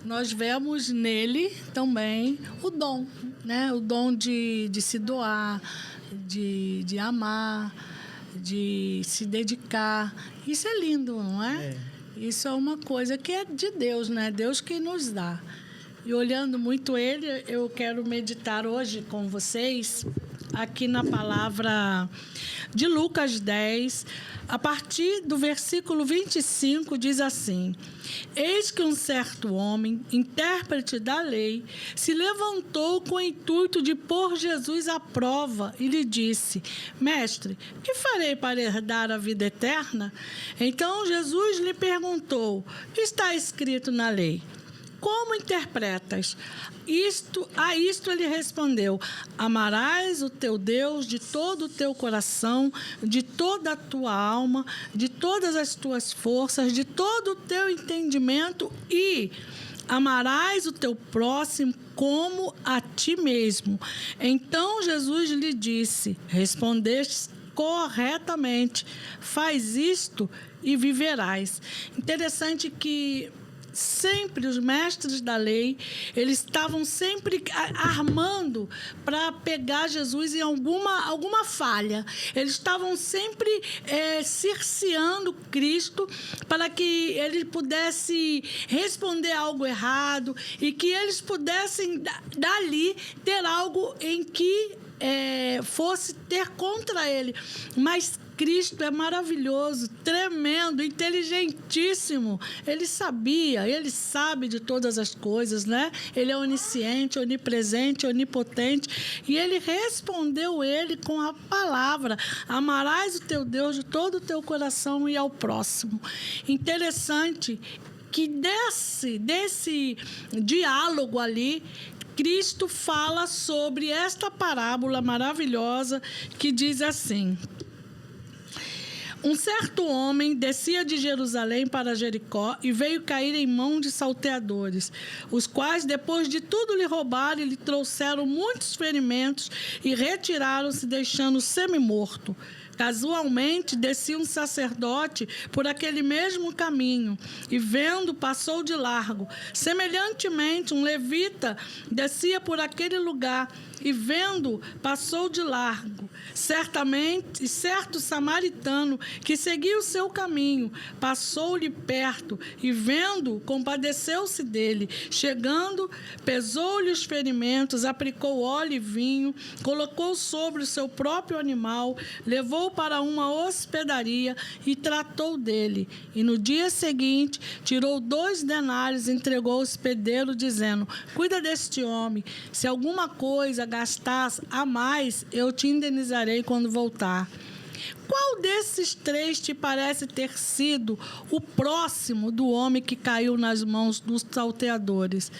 Nós vemos nele também o dom, né? O dom de se doar, de amar, de se dedicar. Isso é lindo, não é? Isso é uma coisa que é de Deus, né? Deus que nos dá. E olhando muito ele, eu quero meditar hoje com vocês aqui na palavra de Lucas 10, a partir do versículo 25, diz assim: Eis que um certo homem, intérprete da lei, se levantou com o intuito de pôr Jesus à prova e lhe disse: Mestre, que farei para herdar a vida eterna? Então Jesus lhe perguntou: que está escrito na lei? Como interpretas? A isto ele respondeu: amarás o teu Deus de todo o teu coração, de toda a tua alma, de todas as tuas forças, de todo o teu entendimento, e amarás o teu próximo como a ti mesmo. Então Jesus lhe disse: respondeste corretamente, faz isto e viverás. Interessante que sempre os mestres da lei, eles estavam sempre armando para pegar Jesus em alguma falha. Eles estavam sempre cerceando Cristo para que ele pudesse responder algo errado e que eles pudessem dali ter algo em que fosse ter contra ele. Mas Cristo é maravilhoso, tremendo, inteligentíssimo. Ele sabe de todas as coisas, né? Ele é onisciente, onipresente, onipotente. E ele respondeu com a palavra: amarás o teu Deus de todo o teu coração e ao próximo. Interessante que desse diálogo ali, Cristo fala sobre esta parábola maravilhosa que diz assim: um certo homem descia de Jerusalém para Jericó e veio cair em mão de salteadores, os quais, depois de tudo lhe roubaram, lhe trouxeram muitos ferimentos e retiraram-se, deixando-o semi-morto. Casualmente, descia um sacerdote por aquele mesmo caminho e, vendo, passou de largo. Semelhantemente, um levita descia por aquele lugar e, vendo, passou de largo. Certamente, certo samaritano que seguia o seu caminho passou-lhe perto e, vendo, compadeceu-se dele. Chegando, pesou-lhe os ferimentos, aplicou óleo e vinho, colocou sobre o seu próprio animal, levou para uma hospedaria e tratou dele. E no dia seguinte, tirou 2 denários e entregou ao hospedeiro, dizendo: cuida deste homem, se alguma coisa gastas a mais, eu te indenizarei quando voltar. Qual desses 3 te parece ter sido o próximo do homem que caiu nas mãos dos salteadores?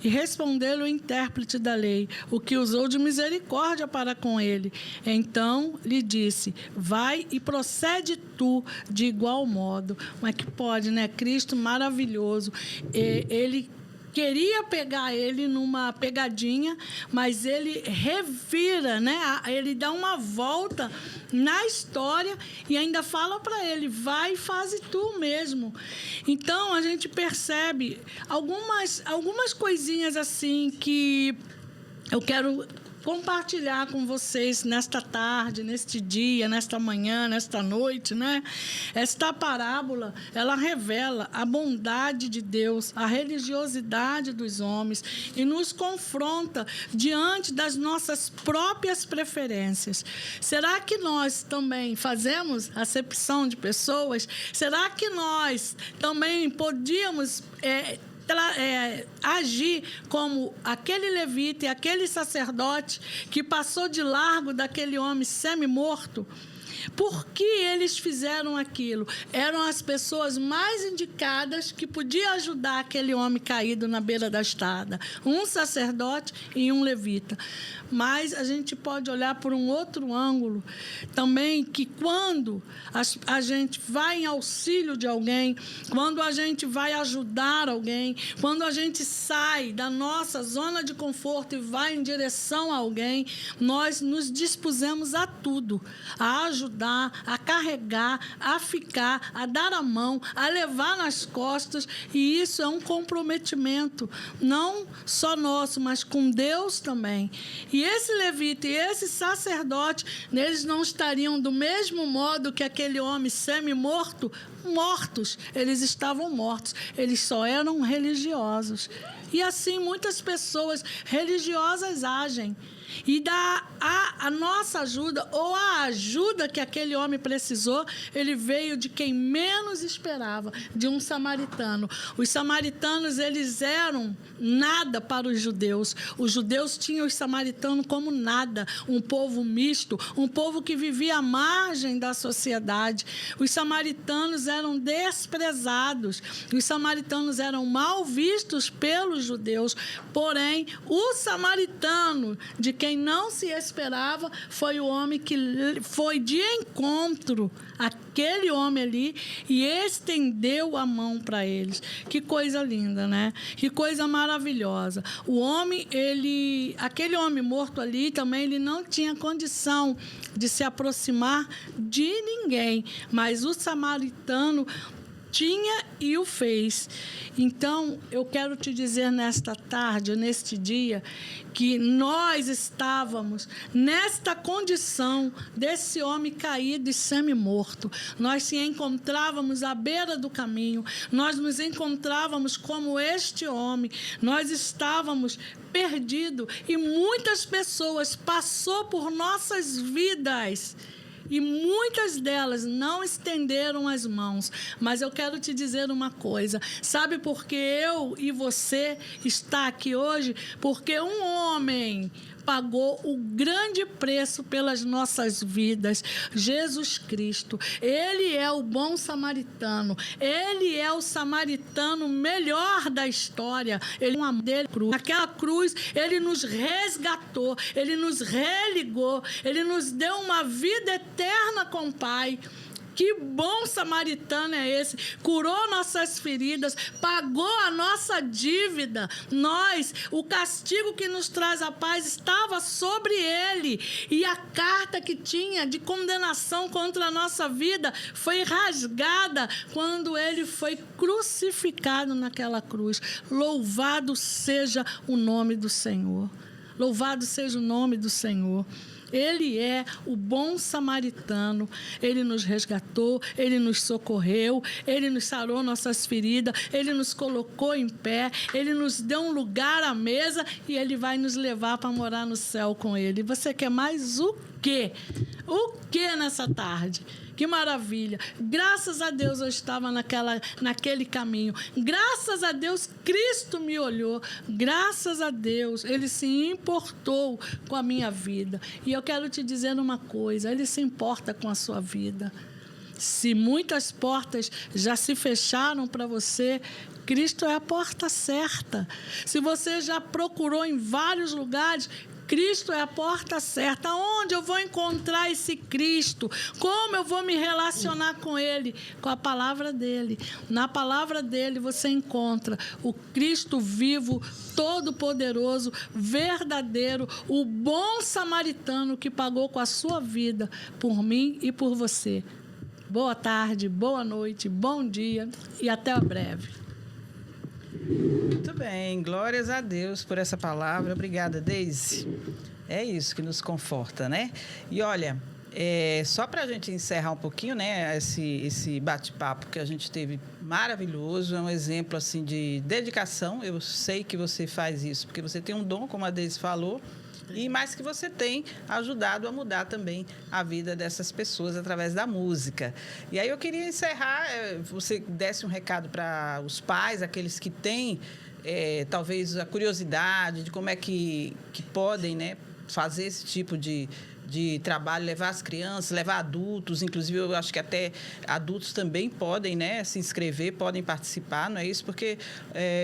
E respondeu-lhe o intérprete da lei, o que usou de misericórdia para com ele. Então lhe disse: vai e procede tu de igual modo. Como é que pode, né? Cristo maravilhoso. Ele queria pegar ele numa pegadinha, mas ele revira, né? Ele dá uma volta na história e ainda fala para ele: vai e faze tu mesmo. Então, a gente percebe algumas coisinhas assim que eu quero compartilhar com vocês nesta tarde, neste dia, nesta manhã, nesta noite, né? Esta parábola, ela revela a bondade de Deus, a religiosidade dos homens e nos confronta diante das nossas próprias preferências. Será que nós também fazemos acepção de pessoas? Será que nós também podíamos agir como aquele levita e aquele sacerdote que passou de largo daquele homem semi-morto? Por que eles fizeram aquilo? Eram as pessoas mais indicadas que podiam ajudar aquele homem caído na beira da estrada. Um sacerdote e um levita. Mas a gente pode olhar por um outro ângulo também, que quando a gente vai em auxílio de alguém, quando a gente vai ajudar alguém, quando a gente sai da nossa zona de conforto e vai em direção a alguém, nós nos dispusemos a tudo, a ajudar, a carregar, a ficar, a dar a mão, a levar nas costas, e isso é um comprometimento, não só nosso, mas com Deus também. E esse levita e esse sacerdote, eles não estariam do mesmo modo que aquele homem semi-morto, mortos. Eles estavam mortos, eles só eram religiosos. E assim muitas pessoas religiosas agem. E dá a nossa ajuda, ou a ajuda que aquele homem precisou, ele veio de quem menos esperava, de um samaritano. Os samaritanos, eles eram nada para os judeus. Os judeus tinham os samaritanos como nada, um povo misto, um povo que vivia à margem da sociedade. Os samaritanos eram desprezados, os samaritanos eram mal vistos pelos judeus. Porém, o samaritano, de quem não se esperava, foi o homem que foi de encontro àquele homem ali e estendeu a mão para eles. Que coisa linda, né? Que coisa maravilhosa. O homem, aquele homem morto ali também, ele não tinha condição de se aproximar de ninguém, mas o samaritano tinha e o fez. Então, eu quero te dizer nesta tarde, neste dia, que nós estávamos nesta condição desse homem caído e semi-morto. Nós se encontrávamos à beira do caminho, nós nos encontrávamos como este homem, nós estávamos perdidos e muitas pessoas passou por nossas vidas. E muitas delas não estenderam as mãos. Mas eu quero te dizer uma coisa. Sabe por que eu e você está aqui hoje? Porque um homem pagou o grande preço pelas nossas vidas, Jesus Cristo. Ele é o bom samaritano. Ele é o samaritano melhor da história. Ele é um dele cruz. Naquela cruz, ele nos resgatou, ele nos religou, ele nos deu uma vida eterna com o Pai. Que bom samaritano é esse? Curou nossas feridas, pagou a nossa dívida. O castigo que nos traz a paz estava sobre ele. E a carta que tinha de condenação contra a nossa vida foi rasgada quando ele foi crucificado naquela cruz. Louvado seja o nome do Senhor. Louvado seja o nome do Senhor. Ele é o bom samaritano. Ele nos resgatou, ele nos socorreu, ele nos sarou nossas feridas, ele nos colocou em pé, ele nos deu um lugar à mesa e ele vai nos levar para morar no céu com ele. Você quer mais o quê? O quê nessa tarde? Que maravilha. Graças a Deus eu estava naquele caminho. Graças a Deus Cristo me olhou. Graças a Deus Ele se importou com a minha vida. E eu quero te dizer uma coisa. Ele se importa com a sua vida. Se muitas portas já se fecharam para você, Cristo é a porta certa. Se você já procurou em vários lugares, Cristo é a porta certa. Onde eu vou encontrar esse Cristo? Como eu vou me relacionar com Ele? Com a palavra dEle. Na palavra dEle você encontra o Cristo vivo, todo-poderoso, verdadeiro, o bom samaritano que pagou com a sua vida por mim e por você. Boa tarde, boa noite, bom dia e até breve. Muito bem, glórias a Deus por essa palavra. Obrigada, Deise. É isso que nos conforta, né? E olha, só para a gente encerrar um pouquinho, né, esse bate-papo que a gente teve maravilhoso, é um exemplo assim de dedicação. Eu sei que você faz isso porque você tem um dom, como a Deise falou, e mais que você tem ajudado a mudar também a vida dessas pessoas através da música. E aí eu queria encerrar, você desse um recado para os pais, aqueles que têm talvez a curiosidade de como é que podem, né, fazer esse tipo de trabalho, levar as crianças, levar adultos, inclusive eu acho que até adultos também podem, né, se inscrever, podem participar, não é isso? Porque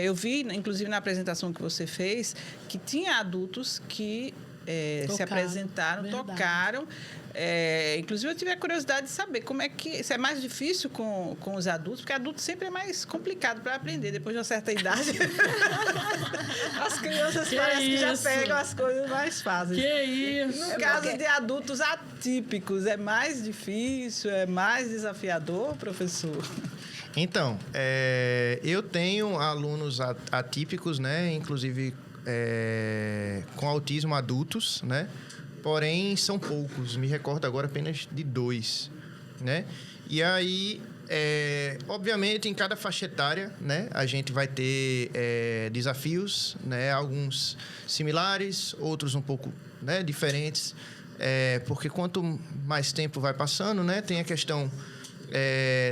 eu vi, inclusive na apresentação que você fez, que tinha adultos que se apresentaram, verdade. Tocaram. Inclusive eu tive a curiosidade de saber como é que isso é mais difícil com os adultos, porque adulto sempre é mais complicado para aprender depois de uma certa idade. As crianças parecem que já pegam as coisas mais fáceis. Que isso! No caso de adultos atípicos, é mais difícil, é mais desafiador, professor? Então, eu tenho alunos atípicos, né? Inclusive com autismo adultos, né? Porém, são poucos. Me recordo agora apenas de 2, né? E aí, obviamente, em cada faixa etária, né, a gente vai ter desafios, né? Alguns similares, outros um pouco, né, diferentes. Porque quanto mais tempo vai passando, né, tem a questão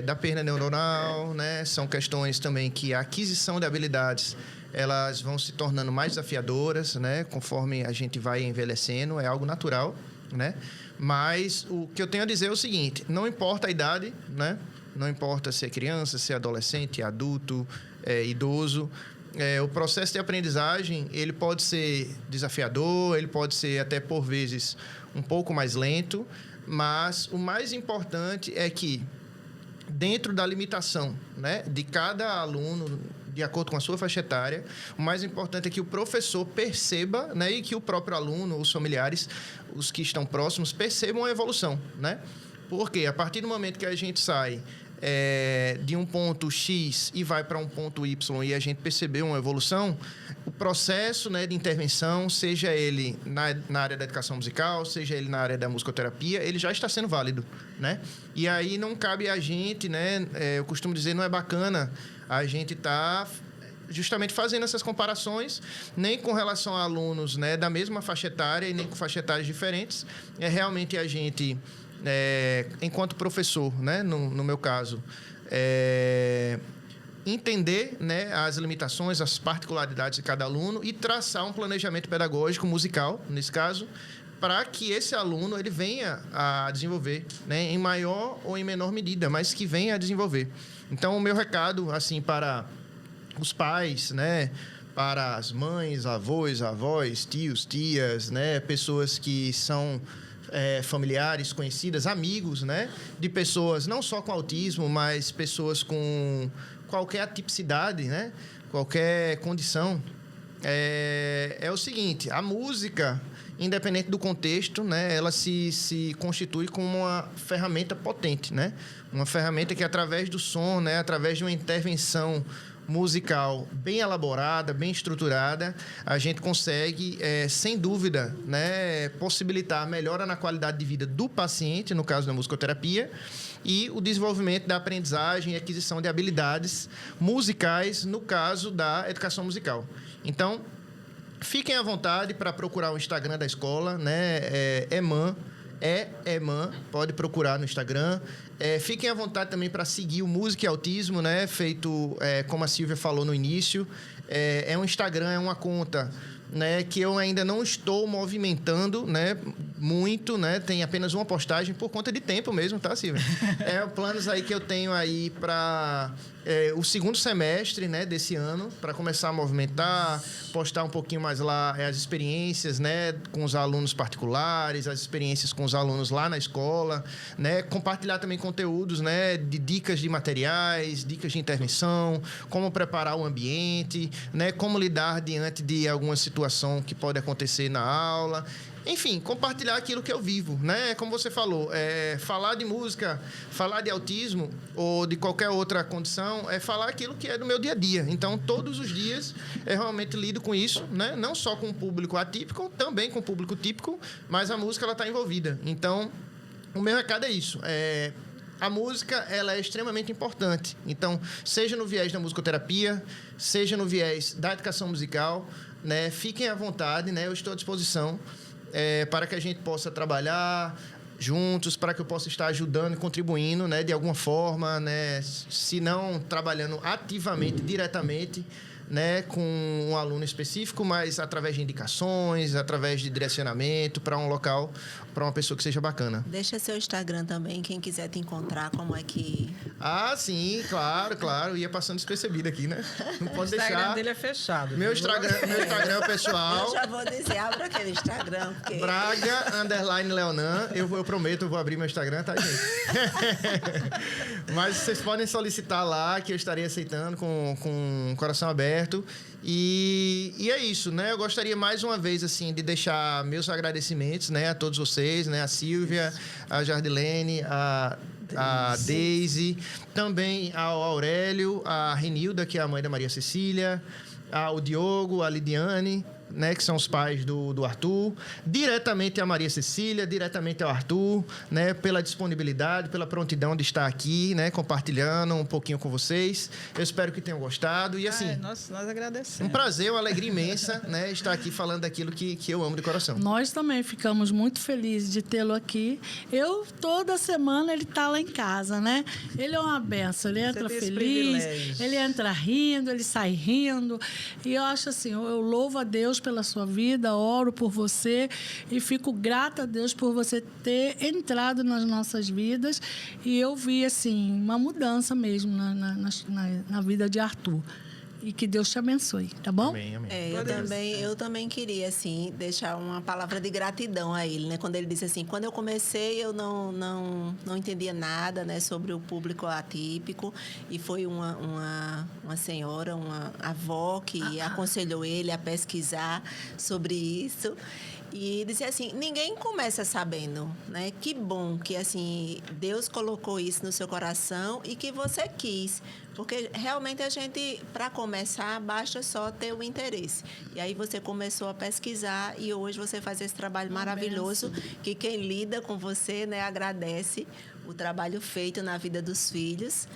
da perda neuronal, né? São questões também que a aquisição de habilidades elas vão se tornando mais desafiadoras, né? Conforme a gente vai envelhecendo, é algo natural, né? Mas o que eu tenho a dizer é o seguinte: não importa a idade, né? Não importa se é criança, se é adolescente, adulto, idoso. O processo de aprendizagem ele pode ser desafiador, ele pode ser até por vezes um pouco mais lento, mas o mais importante é que dentro da limitação, né, de cada aluno, de acordo com a sua faixa etária, o mais importante é que o professor perceba, né, e que o próprio aluno, os familiares, os que estão próximos, percebam a evolução, né? Porque a partir do momento que a gente sai de um ponto X e vai para um ponto Y e a gente percebeu uma evolução, o processo, né, de intervenção, seja ele na área da educação musical, seja ele na área da musicoterapia, ele já está sendo válido, né? E aí não cabe a gente, né? Eu costumo dizer, não é bacana a gente tá justamente fazendo essas comparações, nem com relação a alunos, né, da mesma faixa etária e nem com faixa etárias diferentes. É realmente a gente, enquanto professor, né, no meu caso, entender, né, as limitações, as particularidades de cada aluno e traçar um planejamento pedagógico musical, nesse caso, para que esse aluno ele venha a desenvolver, né, em maior ou em menor medida, mas que venha a desenvolver. Então, o meu recado, assim, para os pais, né, para as mães, avós, tios, tias, né, pessoas que são familiares, conhecidas, amigos, né? De pessoas não só com autismo, mas pessoas com qualquer atipicidade, né? Qualquer condição. É o seguinte, a música, independente do contexto, né? Ela se constitui como uma ferramenta potente, né? Uma ferramenta que, através do som, né? Através de uma intervenção musical bem elaborada, bem estruturada, a gente consegue, sem dúvida, né, possibilitar a melhora na qualidade de vida do paciente, no caso da musicoterapia, e o desenvolvimento da aprendizagem e aquisição de habilidades musicais, no caso da educação musical. Então, fiquem à vontade para procurar o Instagram da escola, né, EMAN, pode procurar no Instagram. Fiquem à vontade também para seguir o Música e Autismo, né? Feito, como a Silvia falou no início. É um Instagram, é uma conta, né, que eu ainda não estou movimentando, né, muito, né? Tem apenas uma postagem por conta de tempo mesmo, tá, Silvia? Planos aí que eu tenho aí para o segundo semestre, né, desse ano, para começar a movimentar, postar um pouquinho mais lá as experiências, né, com os alunos particulares, as experiências com os alunos lá na escola, né, compartilhar também conteúdos, né, de dicas de materiais, dicas de intervenção, como preparar o ambiente, né, como lidar diante de alguma situação que pode acontecer na aula. Enfim, compartilhar aquilo que eu vivo, né? Como você falou, falar de música, falar de autismo ou de qualquer outra condição, é falar aquilo que é do meu dia a dia. Então, todos os dias, eu realmente lido com isso, né? Não só com o público atípico, também com o público típico, mas a música, ela está envolvida. Então, o meu recado é isso. A música, ela é extremamente importante. Então, seja no viés da musicoterapia, seja no viés da educação musical, né? Fiquem à vontade, né? Eu estou à disposição para que a gente possa trabalhar juntos, para que eu possa estar ajudando e contribuindo, né, de alguma forma, né, se não trabalhando ativamente, diretamente, né, com um aluno específico, mas através de indicações, através de direcionamento para um local, para uma pessoa que seja bacana. Deixa seu Instagram também, quem quiser te encontrar, como é que... Ah, sim, claro. Ia passando despercebido aqui, né? Não pode deixar. O Instagram dele é fechado. Meu Instagram é o pessoal. Eu já vou dizer, abra aquele Instagram. Porque... Braga_Leonan. Eu prometo, eu vou abrir meu Instagram, tá, gente? Mas vocês podem solicitar lá, que eu estarei aceitando com o coração aberto. E é isso, né? Eu gostaria mais uma vez, assim, de deixar meus agradecimentos, né, a todos vocês, né? A Silvia, a Jardilene, a Deise, também ao Aurélio, a Renilda, que é a mãe da Maria Cecília, ao Diogo, a Lidiane, né, que são os pais do Arthur, diretamente a Maria Cecília, diretamente ao Arthur, né, pela disponibilidade, pela prontidão de estar aqui, né, compartilhando um pouquinho com vocês. Eu espero que tenham gostado e assim, nós agradecemos. um prazer, uma alegria imensa, né, estar aqui falando daquilo que eu amo de coração. Nós também ficamos muito felizes de tê-lo aqui. Toda semana ele está lá em casa, né? Ele é uma benção, ele entra feliz, ele entra rindo, ele sai rindo. E eu acho assim, eu louvo a Deus pela sua vida, oro por você e fico grata a Deus por você ter entrado nas nossas vidas. E eu vi, assim, uma mudança mesmo na vida de Arthur. E que Deus te abençoe, tá bom? Amém. Eu também queria, assim, deixar uma palavra de gratidão a ele, né? Quando ele disse assim, quando eu comecei, eu não entendia nada, né, sobre o público atípico. E foi uma senhora, uma avó, que aconselhou ele a pesquisar sobre isso. E dizer assim, ninguém começa sabendo, né? Que bom que, assim, Deus colocou isso no seu coração e que você quis. Porque realmente a gente, para começar, basta só ter o interesse. E aí você começou a pesquisar e hoje você faz esse trabalho maravilhoso que quem lida com você, né, agradece o trabalho feito na vida dos filhos.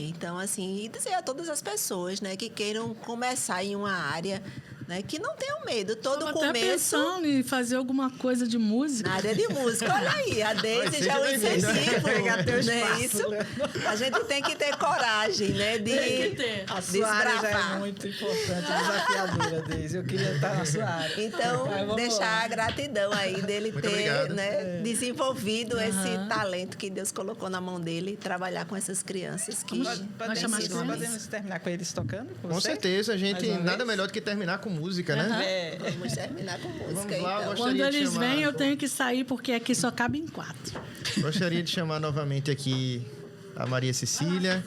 Então, assim, e dizer a todas as pessoas, né, que queiram começar em uma área, né, que não tenham medo. Todo começo... até pensando em fazer alguma coisa de música. Na área de música. Olha aí, a Deise já é um incentivo. Pegar teu espaço, né? Isso. Né? A gente tem que ter coragem, né? Tem que ter. A sua área já é muito importante, desafiadora, Deise. Eu queria estar na sua área. Então, deixar a gratidão aí dele muito ter, obrigado. né, desenvolvido esse talento que Deus colocou na mão dele e trabalhar com essas crianças que Vai chamar as crianças? Podemos terminar com eles tocando? Com certeza, a gente, nada melhor do que terminar com música, né? É. Vamos terminar com música, Vamos lá, então. gostaria Quando de eles chamar- vêm, eu tenho que sair, porque aqui só cabe em 4. Gostaria de chamar novamente aqui a Maria Cecília.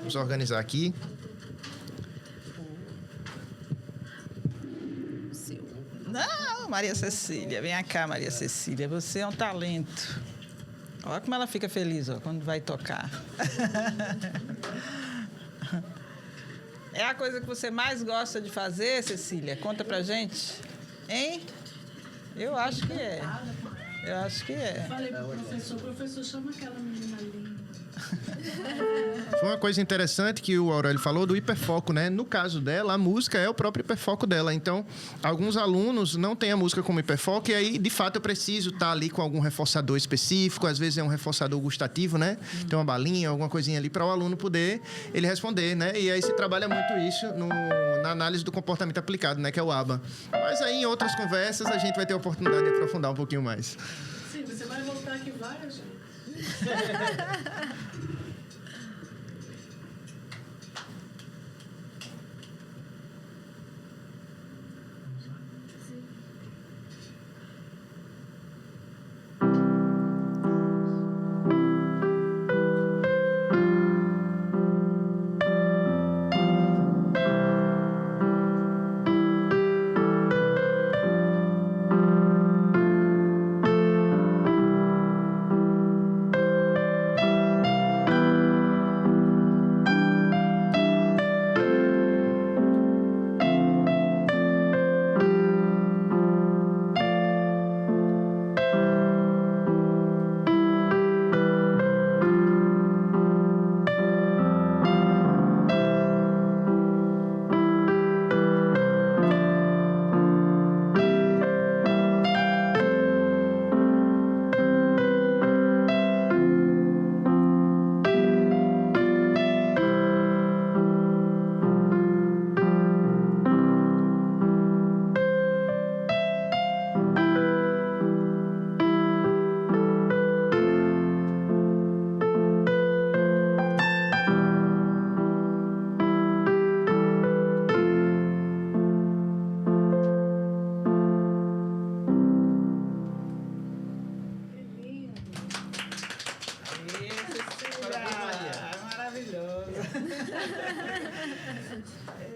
Vamos organizar aqui. Não, Maria Cecília, vem cá, Maria Cecília. Você é um talento. Olha como ela fica feliz, ó, quando vai tocar. É a coisa que você mais gosta de fazer, Cecília? Conta pra gente. Hein? Eu acho que é. Eu acho que é. Falei pro professor, chama aquela menina linda. Foi uma coisa interessante que o Aurélio falou do hiperfoco, né? No caso dela, a música é o próprio hiperfoco dela. Então, alguns alunos não têm a música como hiperfoco e aí, de fato, eu preciso estar ali com algum reforçador específico. Às vezes é um reforçador gustativo, né? Tem uma balinha, alguma coisinha ali para o aluno poder ele responder, né? E aí se trabalha muito isso na análise do comportamento aplicado, né? Que é o ABA. Mas aí, em outras conversas, a gente vai ter a oportunidade de aprofundar um pouquinho mais. Sim, você vai voltar aqui várias vezes.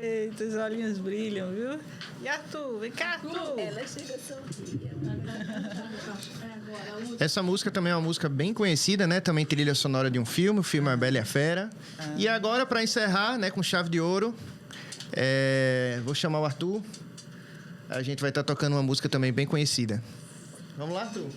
Eita, os olhinhos brilham, viu? E Arthur, vem cá, Arthur. Ela chega a sorrir. Essa música também é uma música bem conhecida, né? Também trilha sonora de um filme, o filme A Bela e a Fera. E agora, para encerrar, né, com chave de ouro, vou chamar o Arthur. A gente vai estar tocando uma música também bem conhecida. Vamos lá, Arthur?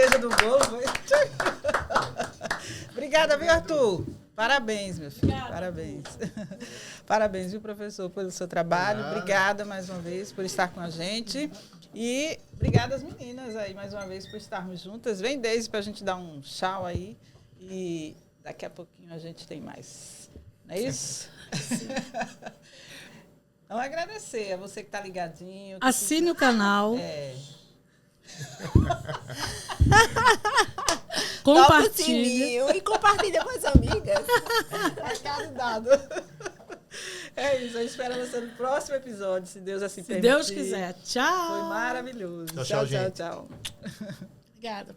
cereja do bolo foi. Obrigada, viu, Arthur? Parabéns, meu filho. Obrigada. Parabéns. Parabéns, viu, professor, pelo seu trabalho. Obrigada mais uma vez por estar com a gente. E obrigada às meninas aí mais uma vez por estarmos juntas. Vem, Deise, para a gente dar um tchau aí. E daqui a pouquinho a gente tem mais. Não é isso? Então, agradecer a você que está ligadinho. Que Assine o canal. Toca o Compartilhe. sininho e compartilha com as amigas. Recado dado. É isso, eu espero você no próximo episódio, se Deus assim Se permitir. Deus quiser. Tchau. Foi maravilhoso. Tchau, tchau, gente. Tchau. Obrigada.